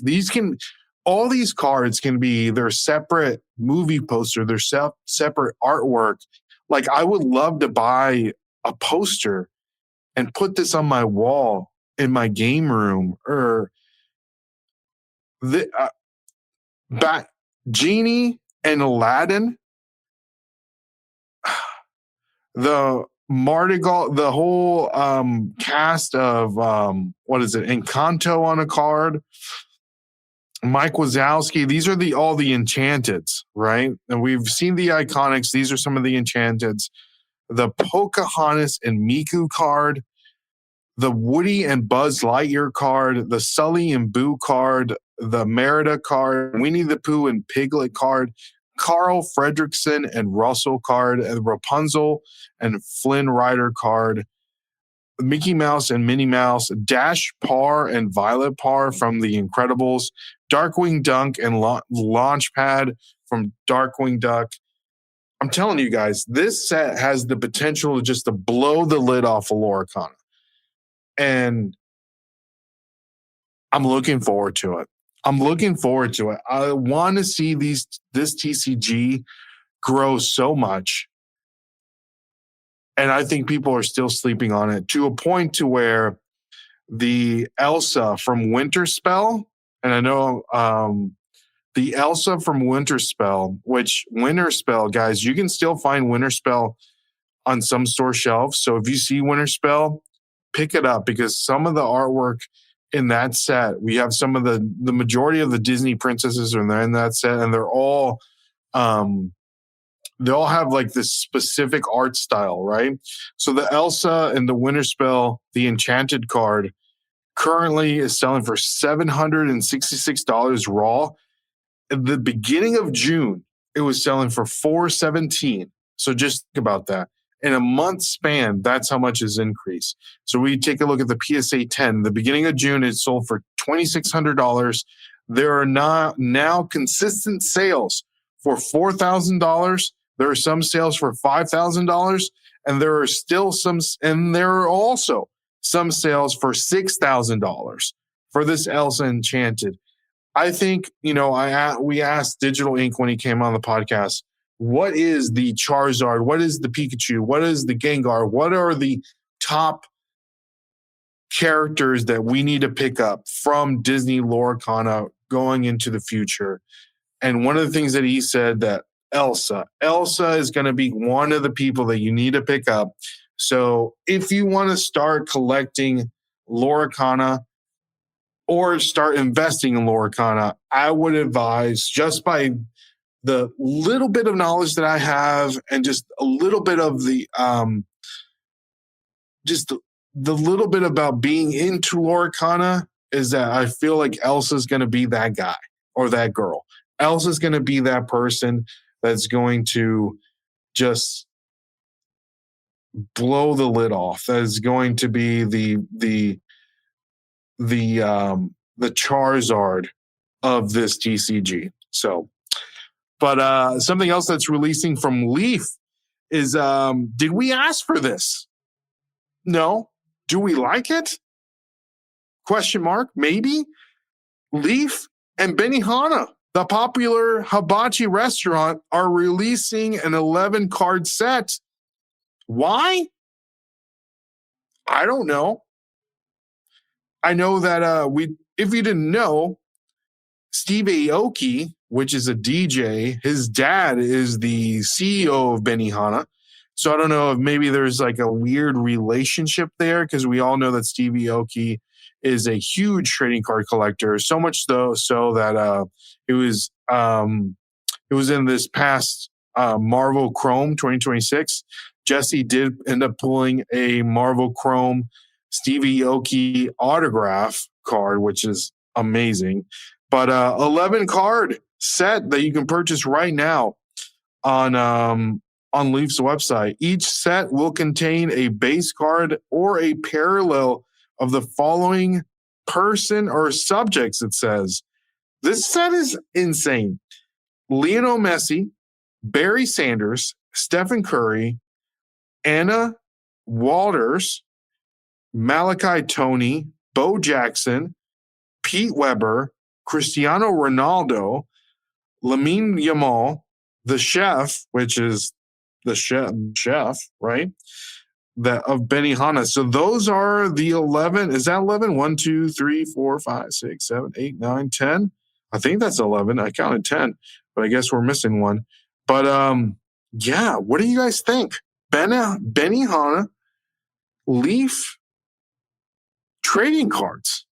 All these cards can be their separate movie poster, their separate artwork. Like, I would love to buy a poster and put this on my wall in my game room, or Genie and Aladdin. The Mardigal, the whole cast of Encanto on a card. Mike Wazowski. These are all the Enchanteds, right? And we've seen the Iconics. These are some of the Enchanteds. The Pocahontas and Miku card. The Woody and Buzz Lightyear card. The Sully and Boo card. The Merida card. Winnie the Pooh and Piglet card. Carl Fredricksen and Russell card, and Rapunzel and Flynn Rider card. Mickey Mouse and Minnie Mouse, Dash Par and Violet Par from The Incredibles, Darkwing Dunk and Launchpad from Darkwing Duck. I'm telling you guys, this set has the potential just to blow the lid off of Lorcana. And I'm looking forward to it. I want to see this TCG grow so much. And I think people are still sleeping on it to a point to where the Elsa from Winter Spell, and I know the Elsa from Winter Spell, which Winter Spell, guys, you can still find Winter Spell on some store shelves. So if you see Winter Spell, pick it up because some of the artwork in that set, we have some of the majority of the Disney princesses are in that set, and they're all they all have like this specific art style, right? So the Elsa and the Winter Spell, the Enchanted card, currently is selling for $766 raw. At the beginning of June, it was selling for $417. So just think about that. In a month span, that's how much is increased. So we take a look at the PSA 10. The beginning of June, it sold for $2,600. There are now consistent sales for $4,000. There are some sales for $5,000, and there are also some sales for $6,000 for this Elsa Enchanted. I think, we asked Digital Ink when he came on the podcast, what is the Charizard? What is the Pikachu? What is the Gengar? What are the top characters that we need to pick up from Disney Lorcana going into the future? And one of the things that he said that Elsa is going to be one of the people that you need to pick up. So if you want to start collecting Lorcana or start investing in Lorcana, I would advise, just by the little bit of knowledge that I have and just a little bit of the little bit about being into Lorcana, is that I feel like Elsa's going to be that guy or that girl. Elsa's going to be that person that's going to just blow the lid off. That is going to be the Charizard of this TCG. So, but something else that's releasing from Leaf is, did we ask for this? No. Do we like it? Question mark. Maybe. Leaf and Benihana, the popular hibachi restaurant, are releasing an 11 card set. Why? I don't know. I know that if you didn't know, Steve Aoki, which is a DJ, his dad is the CEO of Benihana. So I don't know if maybe there's like a weird relationship there, because we all know that Steve Aoki is a huge trading card collector, so much so that it was in this past Marvel Chrome 2026. Jesse did end up pulling a Marvel Chrome Stevie Aoki autograph card, which is amazing. But 11 card set that you can purchase right now on Leaf's website. Each set will contain a base card or a parallel of the following person or subjects, it says. This set is insane. Lionel Messi, Barry Sanders, Stephen Curry, Anna Walters, Malachi Tony, Bo Jackson, Pete Weber, Cristiano Ronaldo, Lamine Yamal, the chef, which is the chef, right? That of Benihana. So those are the 11. Is that 11? 1, 2, 3, 4, 5, 6, 7, 8, 9, 10. I think that's 11. I counted 10, but I guess we're missing one. But yeah, what do you guys think? Benihana Leaf trading cards.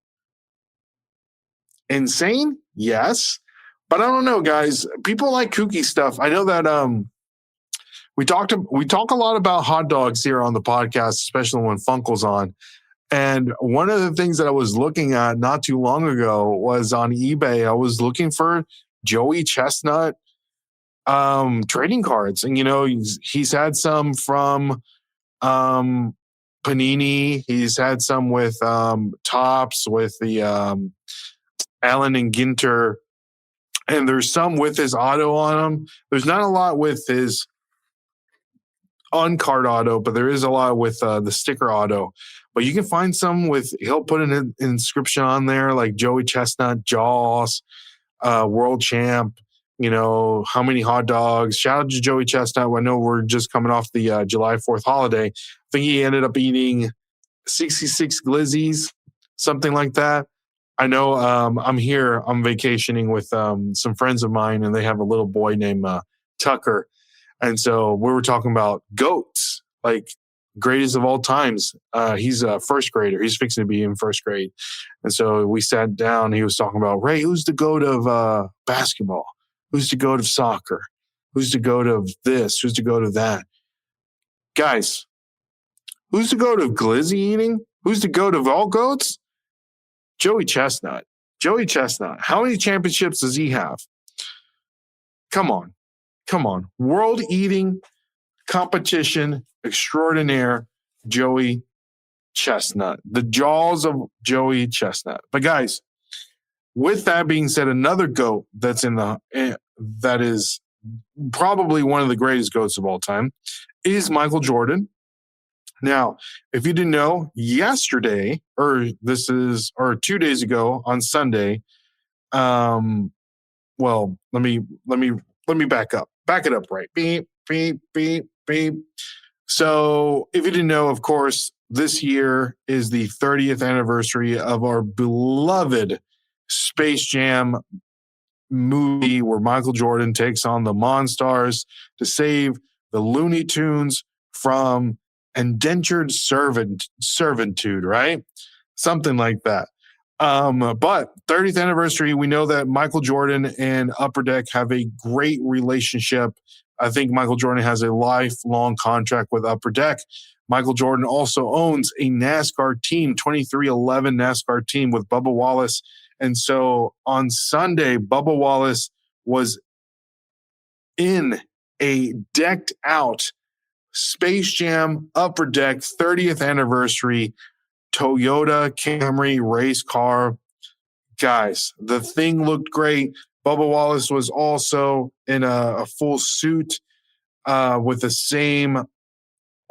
Insane? Yes. But I don't know, guys. People like kooky stuff. I know that we talk a lot about hot dogs here on the podcast, especially when Funkel's on. And one of the things that I was looking at not too long ago was on eBay. I was looking for Joey Chestnut trading cards. And, he's had some from Panini. He's had some with Topps, with the Allen and Ginter. And there's some with his auto on them. There's not a lot with his on-card auto, but there is a lot with the sticker auto. But you can find some with, he'll put an inscription on there like Joey Chestnut, Jaws, World Champ, how many hot dogs. Shout out to Joey Chestnut. I know we're just coming off the July 4th holiday. I think he ended up eating 66 glizzies, something like that. I know I'm vacationing with some friends of mine, and they have a little boy named Tucker. And so we were talking about goats, like greatest of all times. He's a first grader. He's fixing to be in first grade. And so we sat down. He was talking about, Ray, who's the goat of basketball? Who's the goat of soccer? Who's the goat of this? Who's the goat of that? Guys, who's the goat of glizzy eating? Who's the goat of all goats? Joey Chestnut. Joey Chestnut. How many championships does he have? Come on. World eating competition extraordinaire, Joey Chestnut. The jaws of Joey Chestnut. But guys, with that being said, another GOAT that is probably one of the greatest GOATs of all time is Michael Jordan. Now, if you didn't know, yesterday, or 2 days ago on Sunday, well, let me back up. Back it up right. Beep, beep, beep, beep. So if you didn't know, of course, this year is the 30th anniversary of our beloved Space Jam movie where Michael Jordan takes on the Monstars to save the Looney Tunes from indentured servitude, right? Something like that. But 30th anniversary, we know that Michael Jordan and Upper Deck have a great relationship. I think Michael Jordan has a lifelong contract with Upper Deck. Michael Jordan also owns a NASCAR team, 2311 NASCAR team with Bubba Wallace. And so on Sunday, Bubba Wallace was in a decked out Space Jam Upper Deck 30th anniversary Toyota Camry race car. Guys, the thing looked great. Bubba Wallace was also in a full suit with the same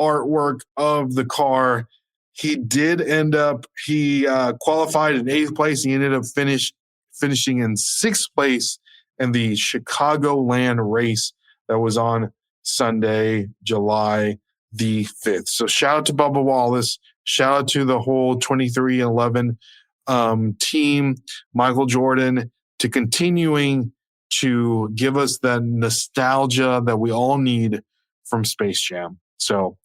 artwork of the car. He did end up, he qualified in 8th place. He ended up finishing in 6th place in the Chicagoland race that was on Sunday, July the 5th. So shout out to Bubba Wallace. Shout out to the whole 2311 team, Michael Jordan, to continuing to give us the nostalgia that we all need from Space Jam. So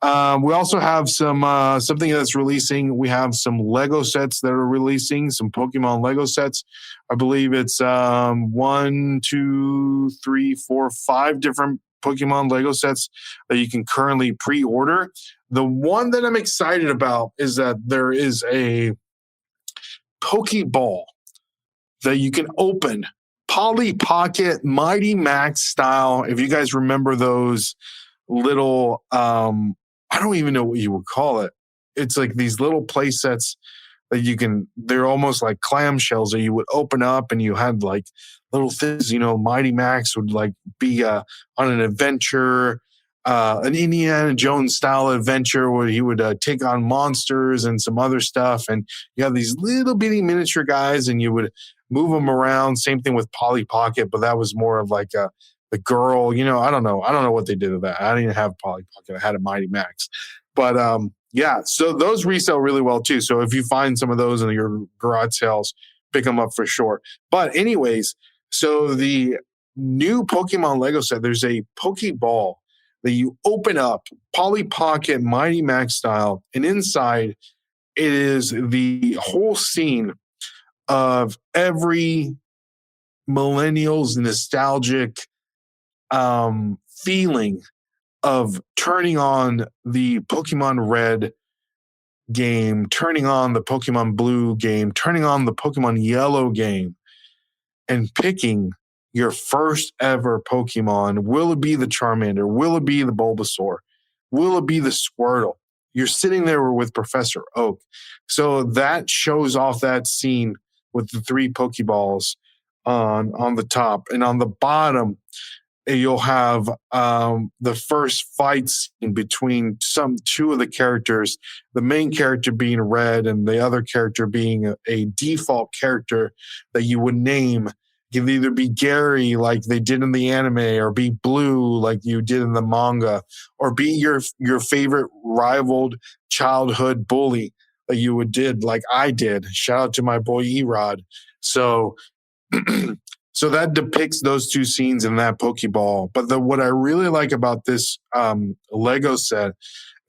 we also have something that's releasing. We have some Lego sets that are releasing, some Pokemon Lego sets. I believe it's 1, 2, 3, 4, 5 different Pokemon Lego sets that you can currently pre-order. The one that I'm excited about is that there is a Pokeball that you can open, Polly Pocket Mighty Max style. If you guys remember those little, I don't even know what you would call it. It's like these little play sets that they're almost like clamshells that you would open up, and you had like little things, Mighty Max would like be on an adventure, an Indiana Jones style adventure where he would take on monsters and some other stuff. And you have these little bitty miniature guys and you would move them around. Same thing with Polly Pocket, but that was more of like the girl, I don't know what they did with that. I didn't have Polly Pocket. I had a Mighty Max, but, yeah, so those resell really well too. So if you find some of those in your garage sales, pick them up for sure. But anyways, so the new Pokemon Lego set, there's a Pokeball that you open up, Polly Pocket Mighty Max style, and inside it is the whole scene of every millennial's nostalgic feeling of turning on the Pokemon Red game, turning on the Pokemon Blue game, turning on the Pokemon Yellow game, and picking your first ever Pokemon. Will it be the Charmander? Will it be the Bulbasaur? Will it be the Squirtle? you're sitting there with Professor Oak. So that shows off that scene with the 3 Pokeballs on the top. And on the bottom, you'll have the first fight scene between 2 of the characters, the main character being Red and the other character being a default character that you would name. It can either be Gary like they did in the anime, or be Blue like you did in the manga, or be your favorite rivaled childhood bully that you would did like I did. Shout out to my boy Erod. So so that depicts those 2 scenes in that Pokeball. But what I really like about this Lego set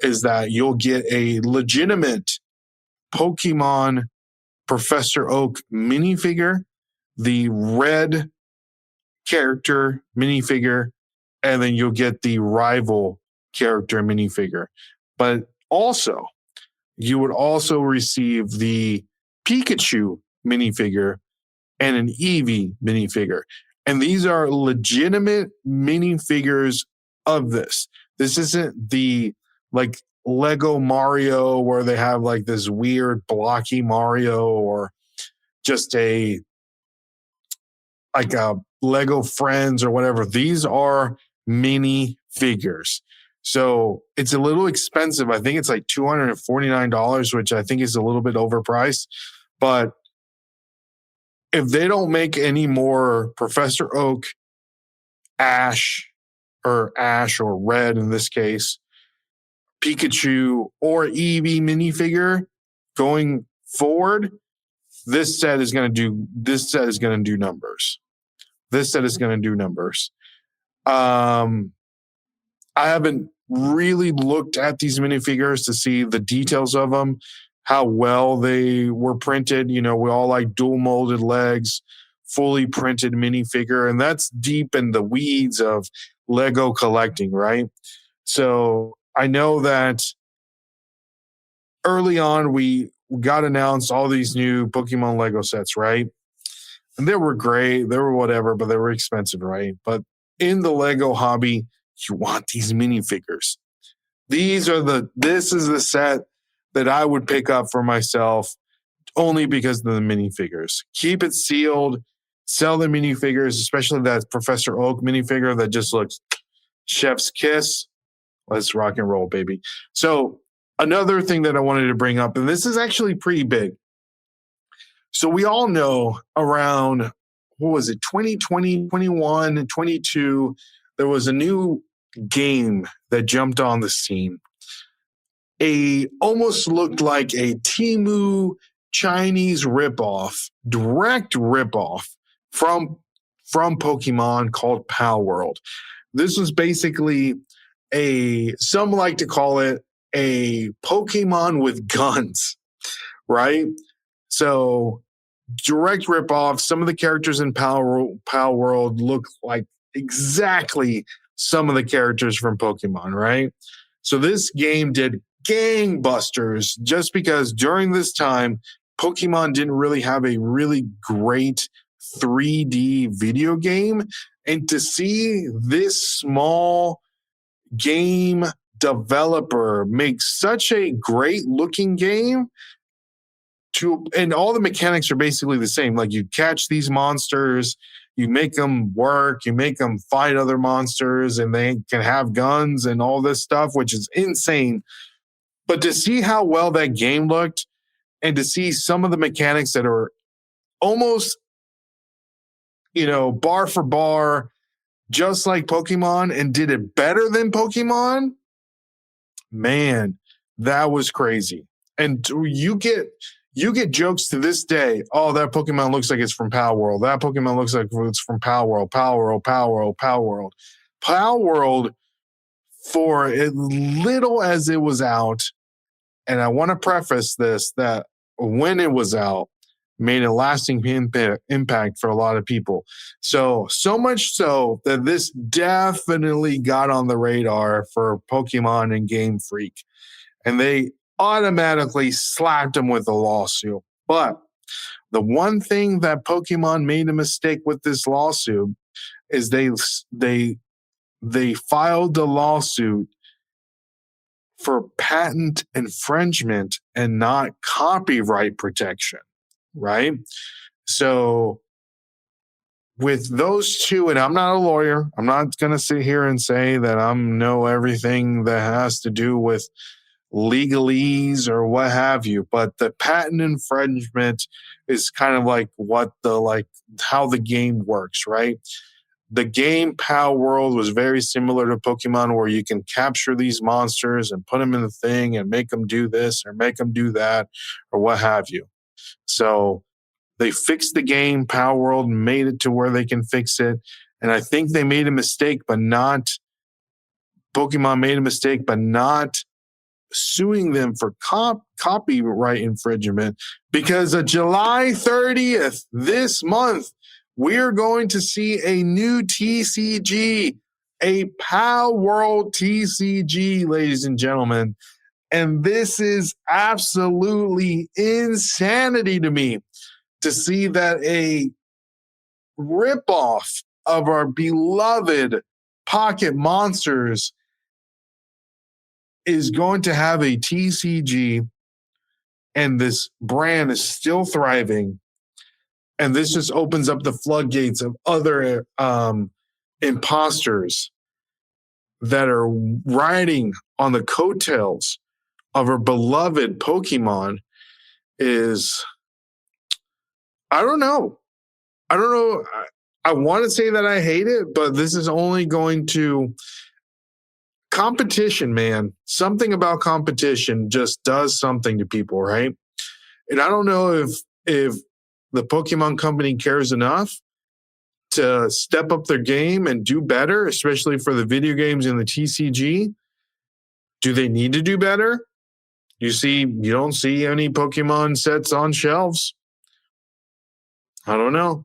is that you'll get a legitimate Pokemon Professor Oak minifigure, the red character minifigure, and then you'll get the rival character minifigure. But also, you would also receive the Pikachu minifigure and an Eevee minifigure. And these are legitimate minifigures of this. This isn't the like Lego Mario where they have like this weird blocky Mario, or just a Lego Friends or whatever. These are mini figures. So it's a little expensive. I think it's like $249, which I think is a little bit overpriced. But if they don't make any more Professor Oak, Ash or Red in this case, Pikachu or Eevee minifigure going forward, this set is going to do numbers. This set is going to do numbers. I haven't really looked at these minifigures to see the details of them, how well they were printed. You know, we all like dual molded legs, fully printed minifigure, and that's deep in the weeds of Lego collecting, right? So I know that early on we got announced all these new Pokemon Lego sets, right? And they were great, they were whatever, but they were expensive, right? But in the Lego hobby, you want these minifigures. This is the set that I would pick up for myself only because of the minifigures. Keep it sealed, sell the minifigures, especially that Professor Oak minifigure that just looks chef's kiss. Let's rock and roll, baby. So another thing that I wanted to bring up, and this is actually pretty big. So we all know around, 2020, 21, 22, there was a new game that jumped on the scene. Almost looked like a Temu Chinese ripoff, direct ripoff from Pokemon called Palworld. This was basically some like to call it a Pokemon with guns, right? So direct ripoff. Some of the characters in Palworld look like exactly some of the characters from Pokemon, right? So this game did gangbusters just because during this time, Pokemon didn't really have a really great 3D video game. And to see this small game developer make such a great looking game, and all the mechanics are basically the same. Like you catch these monsters, you make them work, you make them fight other monsters, and they can have guns and all this stuff, which is insane. But to see how well that game looked, and to see some of the mechanics that are almost, bar for bar, just like Pokemon, and did it better than Pokemon, man, that was crazy. And you get jokes to this day. Oh, that Pokemon looks like it's from Palworld. That Pokemon looks like it's from Palworld. Palworld, for as little as it was out, and I want to preface this, that when it was out, made a lasting impact for a lot of people. So much so that this definitely got on the radar for Pokemon and Game Freak. And they automatically slapped him with a lawsuit. But the one thing that Pokemon made a mistake with this lawsuit is they filed the lawsuit for patent infringement and not copyright protection, right? So with those two, and I'm not a lawyer, I'm not going to sit here and say that I know everything that has to do with legalese or what have you, but the patent infringement is kind of like how the game works, right? The game Palworld was very similar to Pokemon, where you can capture these monsters and put them in the thing and make them do this or make them do that or what have you. So they fixed the game Palworld and made it to where they can fix it. And I think they made a mistake, Pokemon made a mistake, but not suing them for copyright infringement, because of July 30th this month, we're going to see a new TCG, a Palworld TCG, ladies and gentlemen. And this is absolutely insanity to me to see that a ripoff of our beloved Pocket Monsters is going to have a TCG, and this brand is still thriving. And this just opens up the floodgates of other imposters that are riding on the coattails of our beloved Pokemon. I don't know. I want to say that I hate it, but this is only going to... Competition, man. Something about competition just does something to people, right? And I don't know if the Pokemon Company cares enough to step up their game and do better, especially for the video games in the TCG. Do they need to do better? You don't see any Pokemon sets on shelves. I don't know.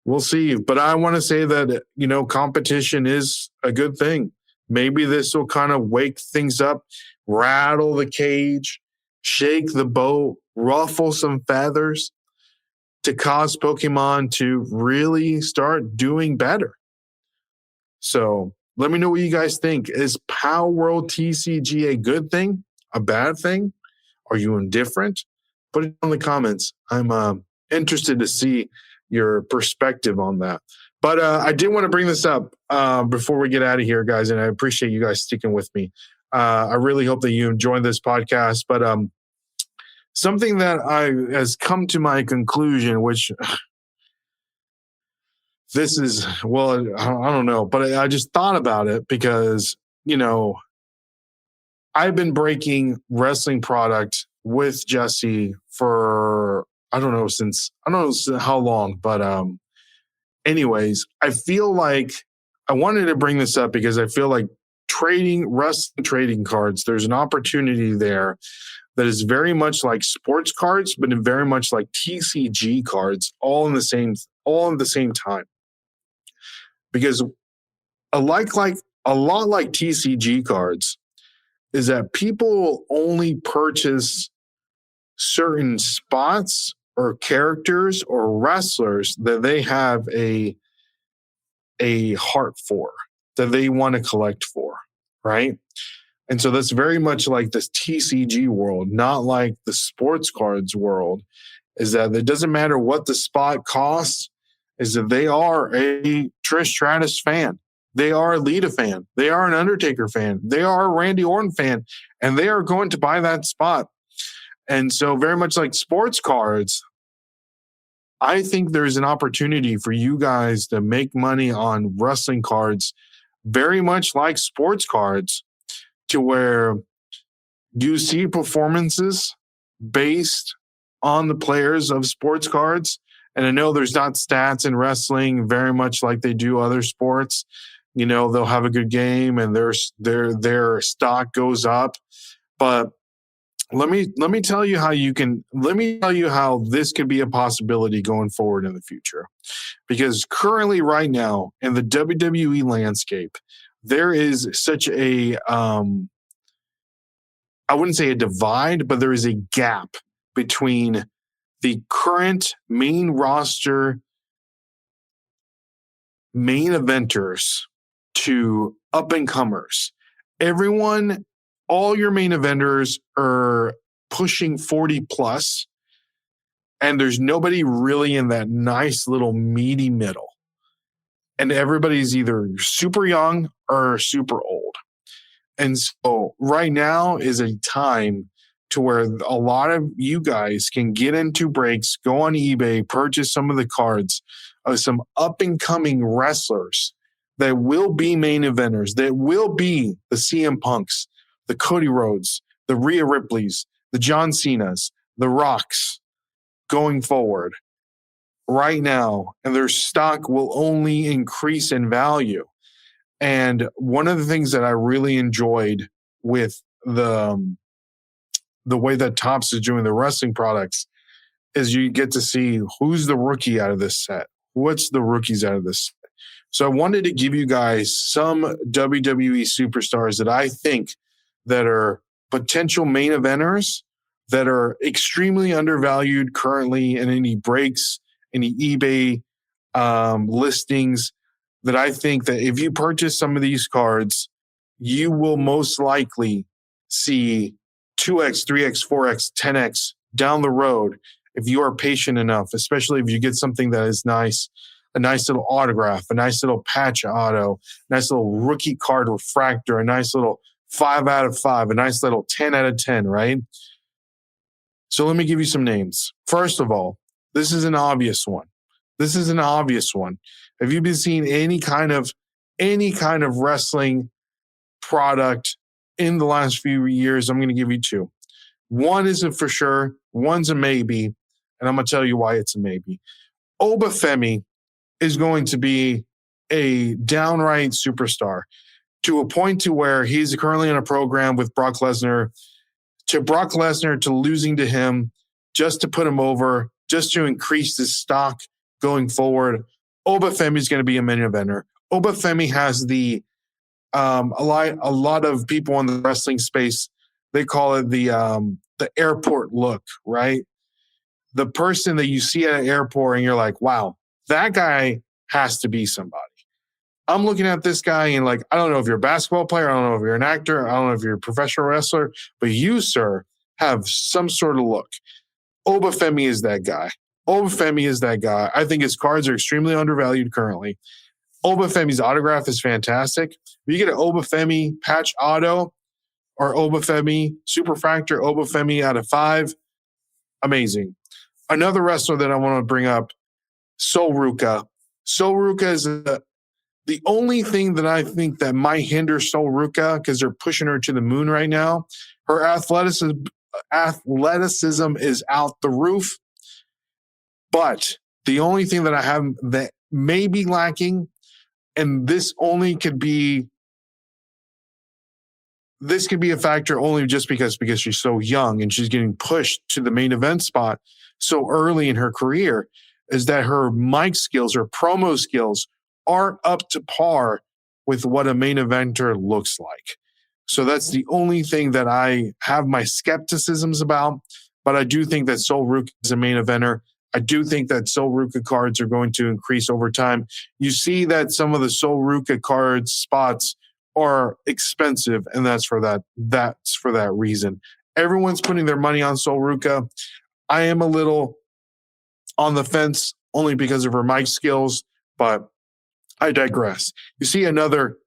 We'll see. But I want to say that, competition is a good thing. Maybe this will kind of wake things up, rattle the cage, shake the boat, ruffle some feathers to cause Pokemon to really start doing better. So let me know what you guys think. Is Palworld TCG a good thing? A bad thing? Are you indifferent? Put it in the comments. I'm interested to see your perspective on that. But I did want to bring this up before we get out of here, guys, and I appreciate you guys sticking with me. I really hope that you enjoyed this podcast. But something that has come to my conclusion, which this is, well, I don't know, but I just thought about it because, I've been breaking wrestling product with Jesse for, I don't know how long, but anyways, I feel like I wanted to bring this up because I feel like wrestling trading cards, there's an opportunity there that is very much like sports cards, but very much like TCG cards, all at the same time. Because a lot like TCG cards is that people only purchase certain spots or characters or wrestlers that they have a heart for, that they want to collect for, right? And so that's very much like this TCG world, not like the sports cards world, is that it doesn't matter what the spot costs, is that they are a Trish Stratus fan. They are a Lita fan. They are an Undertaker fan. They are a Randy Orton fan, and they are going to buy that spot. And so very much like sports cards, I think there's an opportunity for you guys to make money on wrestling cards, very much like sports cards, to where you see performances based on the players of sports cards. And I know there's not stats in wrestling very much like they do other sports. They'll have a good game and their stock goes up. But let me tell you how this could be a possibility going forward in the future. Because currently right now in the WWE landscape, there is such a, I wouldn't say a divide, but there is a gap between the current main roster main eventers to up-and-comers. Everyone all your main eventers are pushing 40 plus, and there's nobody really in that nice little meaty middle. And everybody's either super young or super old. And so right now is a time to where a lot of you guys can get into breaks, go on eBay, purchase some of the cards of some up-and-coming wrestlers that will be main eventers, that will be the CM Punks, the Cody Rhodes, the Rhea Ripleys, the John Cenas, the Rocks going forward right now, and their stock will only increase in value. And one of the things that I really enjoyed with the way that Topps is doing the wrestling products is you get to see who's the rookie out of this set. What's the rookies out of this set? So I wanted to give you guys some WWE superstars that I think that are potential main eventers that are extremely undervalued currently in any breaks, any eBay listings, that I think that if you purchase some of these cards, you will most likely see 2x, 3x, 4x, 10x down the road if you are patient enough, especially if you get something that is nice, a nice little autograph, a nice little patch auto, a nice little rookie card refractor, a nice little 5 out of 5, a nice little 10 out of 10, right? So let me give you some names. First of all, this is an obvious one. This is an obvious one. Have you been seeing any kind of wrestling product in the last few years? I'm going to give you two. One isn't for sure. One's a maybe, and I'm going to tell you why it's a maybe. Obafemi is going to be a downright superstar to a point to where he's currently in a program with Brock Lesnar, to losing to him just to put him over, just to increase his stock going forward. Obafemi is going to be a main eventer. Obafemi has the a lot of people in the wrestling space, they call it the airport look, right? The person that you see at an airport and you're like, wow, that guy has to be somebody. I'm looking at this guy and like, I don't know if you're a basketball player, I don't know if you're an actor, I don't know if you're a professional wrestler, but you, sir, have some sort of look. Obafemi is that guy. Obafemi is that guy. I think his cards are extremely undervalued currently. Obafemi's autograph is fantastic. If you get an Obafemi patch auto or Obafemi superfractor, Obafemi out of 5, amazing. Another wrestler that I want to bring up, Sol Ruca. Sol Ruca is the only thing that I think that might hinder Sol Ruca, because they're pushing her to the moon right now. Her athleticism is out the roof. But the only thing that I have that may be lacking, and this could be a factor only just because she's so young and she's getting pushed to the main event spot so early in her career, is that her mic skills, her promo skills aren't up to par with what a main eventer looks like. So that's the only thing that I have my skepticisms about. But I do think that Sol Ruca is a main eventer. I do think that Sol Ruca cards are going to increase over time. You see that some of the Sol Ruca cards spots are expensive, and that's for that reason. Everyone's putting their money on Sol Ruca. I am a little on the fence only because of her mic skills, but I digress. You see another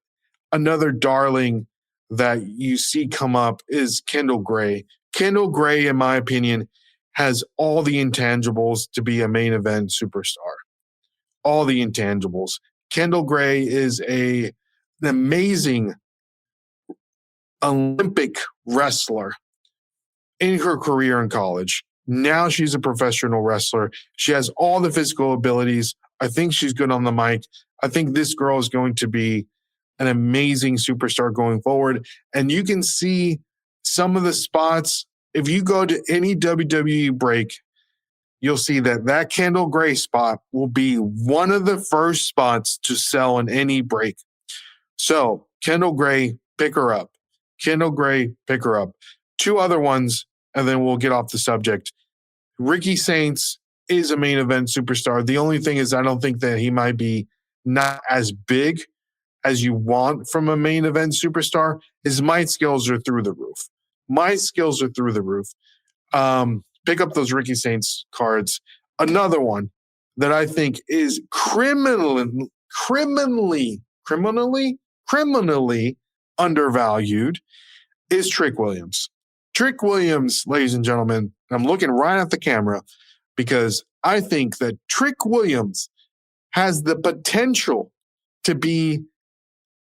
darling that you see come up is Kendall Gray. Kendall Gray, in my opinion, has all the intangibles to be a main event superstar. All the intangibles. Kendall Gray is an amazing Olympic wrestler in her career in college. Now she's a professional wrestler. She has all the physical abilities. I think she's good on the mic. I think this girl is going to be an amazing superstar going forward. And you can see some of the spots. If you go to any WWE break, you'll see that Kendall Gray spot will be one of the first spots to sell in any break. So Kendall Gray, pick her up. Kendall Gray, pick her up. Two other ones, and then we'll get off the subject. Ricky Saints is a main event superstar. The only thing is I don't think that he might be not as big as you want from a main event superstar, his might skills are through the roof. Pick up those Ricky Saints cards. Another one that I think is criminally undervalued is Trick Williams. Trick Williams, ladies and gentlemen, I'm looking right at the camera because I think that Trick Williams has the potential to be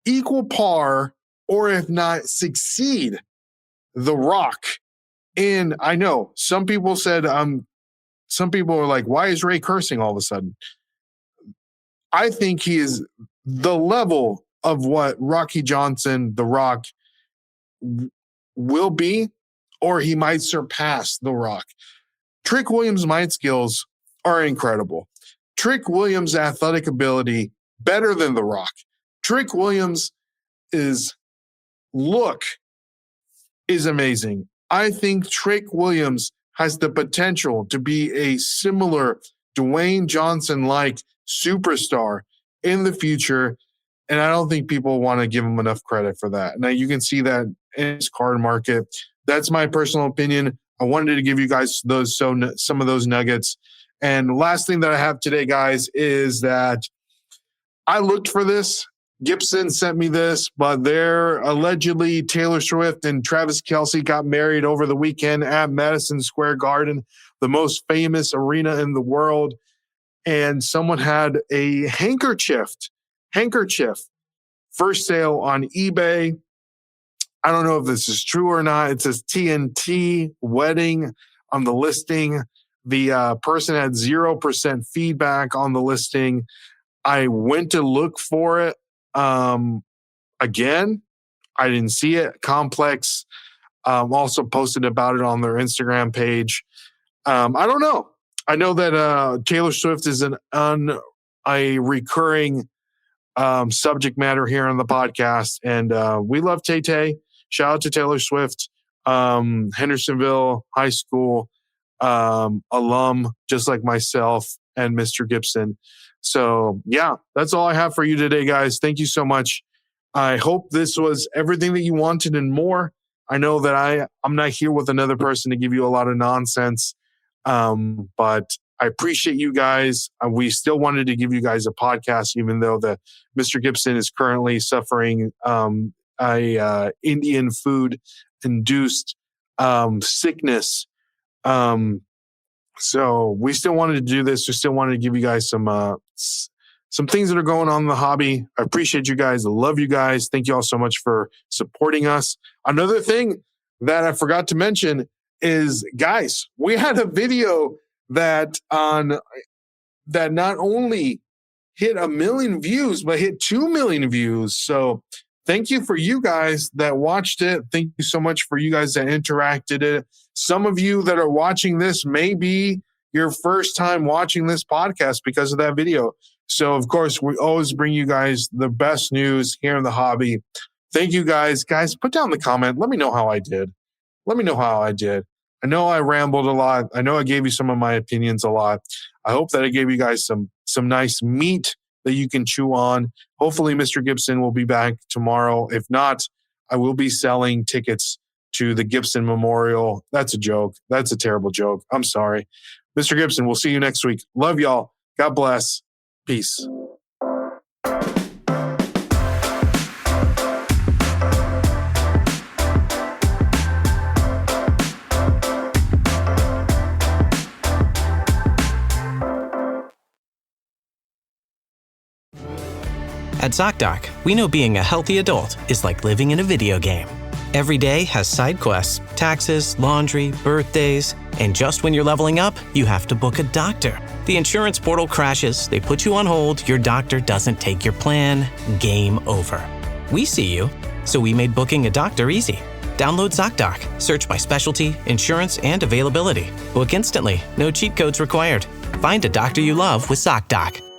equal par, or if not succeed, The Rock. And I know some people said, some people are like, why is Ray cursing all of a sudden? I think he is the level of what Rocky Johnson, The Rock, will be, or he might surpass The Rock. Trick Williams' might skills are incredible. Trick Williams' athletic ability, better than The Rock. Trick Williams' look is amazing. I think Trick Williams has the potential to be a similar Dwayne Johnson-like superstar in the future, and I don't think people want to give him enough credit for that. Now, you can see that in his card market. That's my personal opinion. I wanted to give you guys some of those nuggets. And last thing that I have today, guys, is that I looked for this. Gibson sent me this, but they're allegedly Taylor Swift and Travis Kelce got married over the weekend at Madison Square Garden, the most famous arena in the world. And someone had a handkerchief for sale on eBay. I don't know if this is true or not. It says TNT wedding on the listing. The person had 0% feedback on the listing. I went to look for it. Again, I didn't see it. Complex also posted about it on their Instagram page. I don't know. I know that Taylor Swift is a recurring subject matter here on the podcast, and we love Tay-Tay. Shout out to Taylor Swift, Hendersonville High School alum, just like myself and Mr. Gibson. So, yeah, that's all I have for you today, guys. Thank you so much. I hope this was everything that you wanted and more. I know that I'm not here with another person to give you a lot of nonsense, but I appreciate you guys. We still wanted to give you guys a podcast, even though Mr. Gibson is currently suffering a Indian food-induced sickness. So we still wanted to do this. We still wanted to give you guys some things that are going on in the hobby. I appreciate you guys. I love you guys. Thank you all so much for supporting us. Another thing that I forgot to mention is, guys, we had a video that not only hit 1 million views, but hit 2 million views. So thank you for you guys that watched it. Thank you so much for you guys that interacted it. Some of you that are watching this may be your first time watching this podcast because of that video. So, of course, we always bring you guys the best news here in the hobby. Thank you, guys. Guys, put down the comment. Let me know how I did. I know I rambled a lot. I know I gave you some of my opinions a lot. I hope that I gave you guys some nice meat that you can chew on. Hopefully, Mr. Gibson will be back tomorrow. If not, I will be selling tickets to the Gibson Memorial. That's a joke. That's a terrible joke. I'm sorry. Mr. Gibson, we'll see you next week. Love y'all. God bless. Peace. At ZocDoc, we know being a healthy adult is like living in a video game. Every day has side quests, taxes, laundry, birthdays, and just when you're leveling up, you have to book a doctor. The insurance portal crashes, they put you on hold, your doctor doesn't take your plan, game over. We see you, so we made booking a doctor easy. Download ZocDoc, search by specialty, insurance, and availability. Book instantly, no cheat codes required. Find a doctor you love with ZocDoc.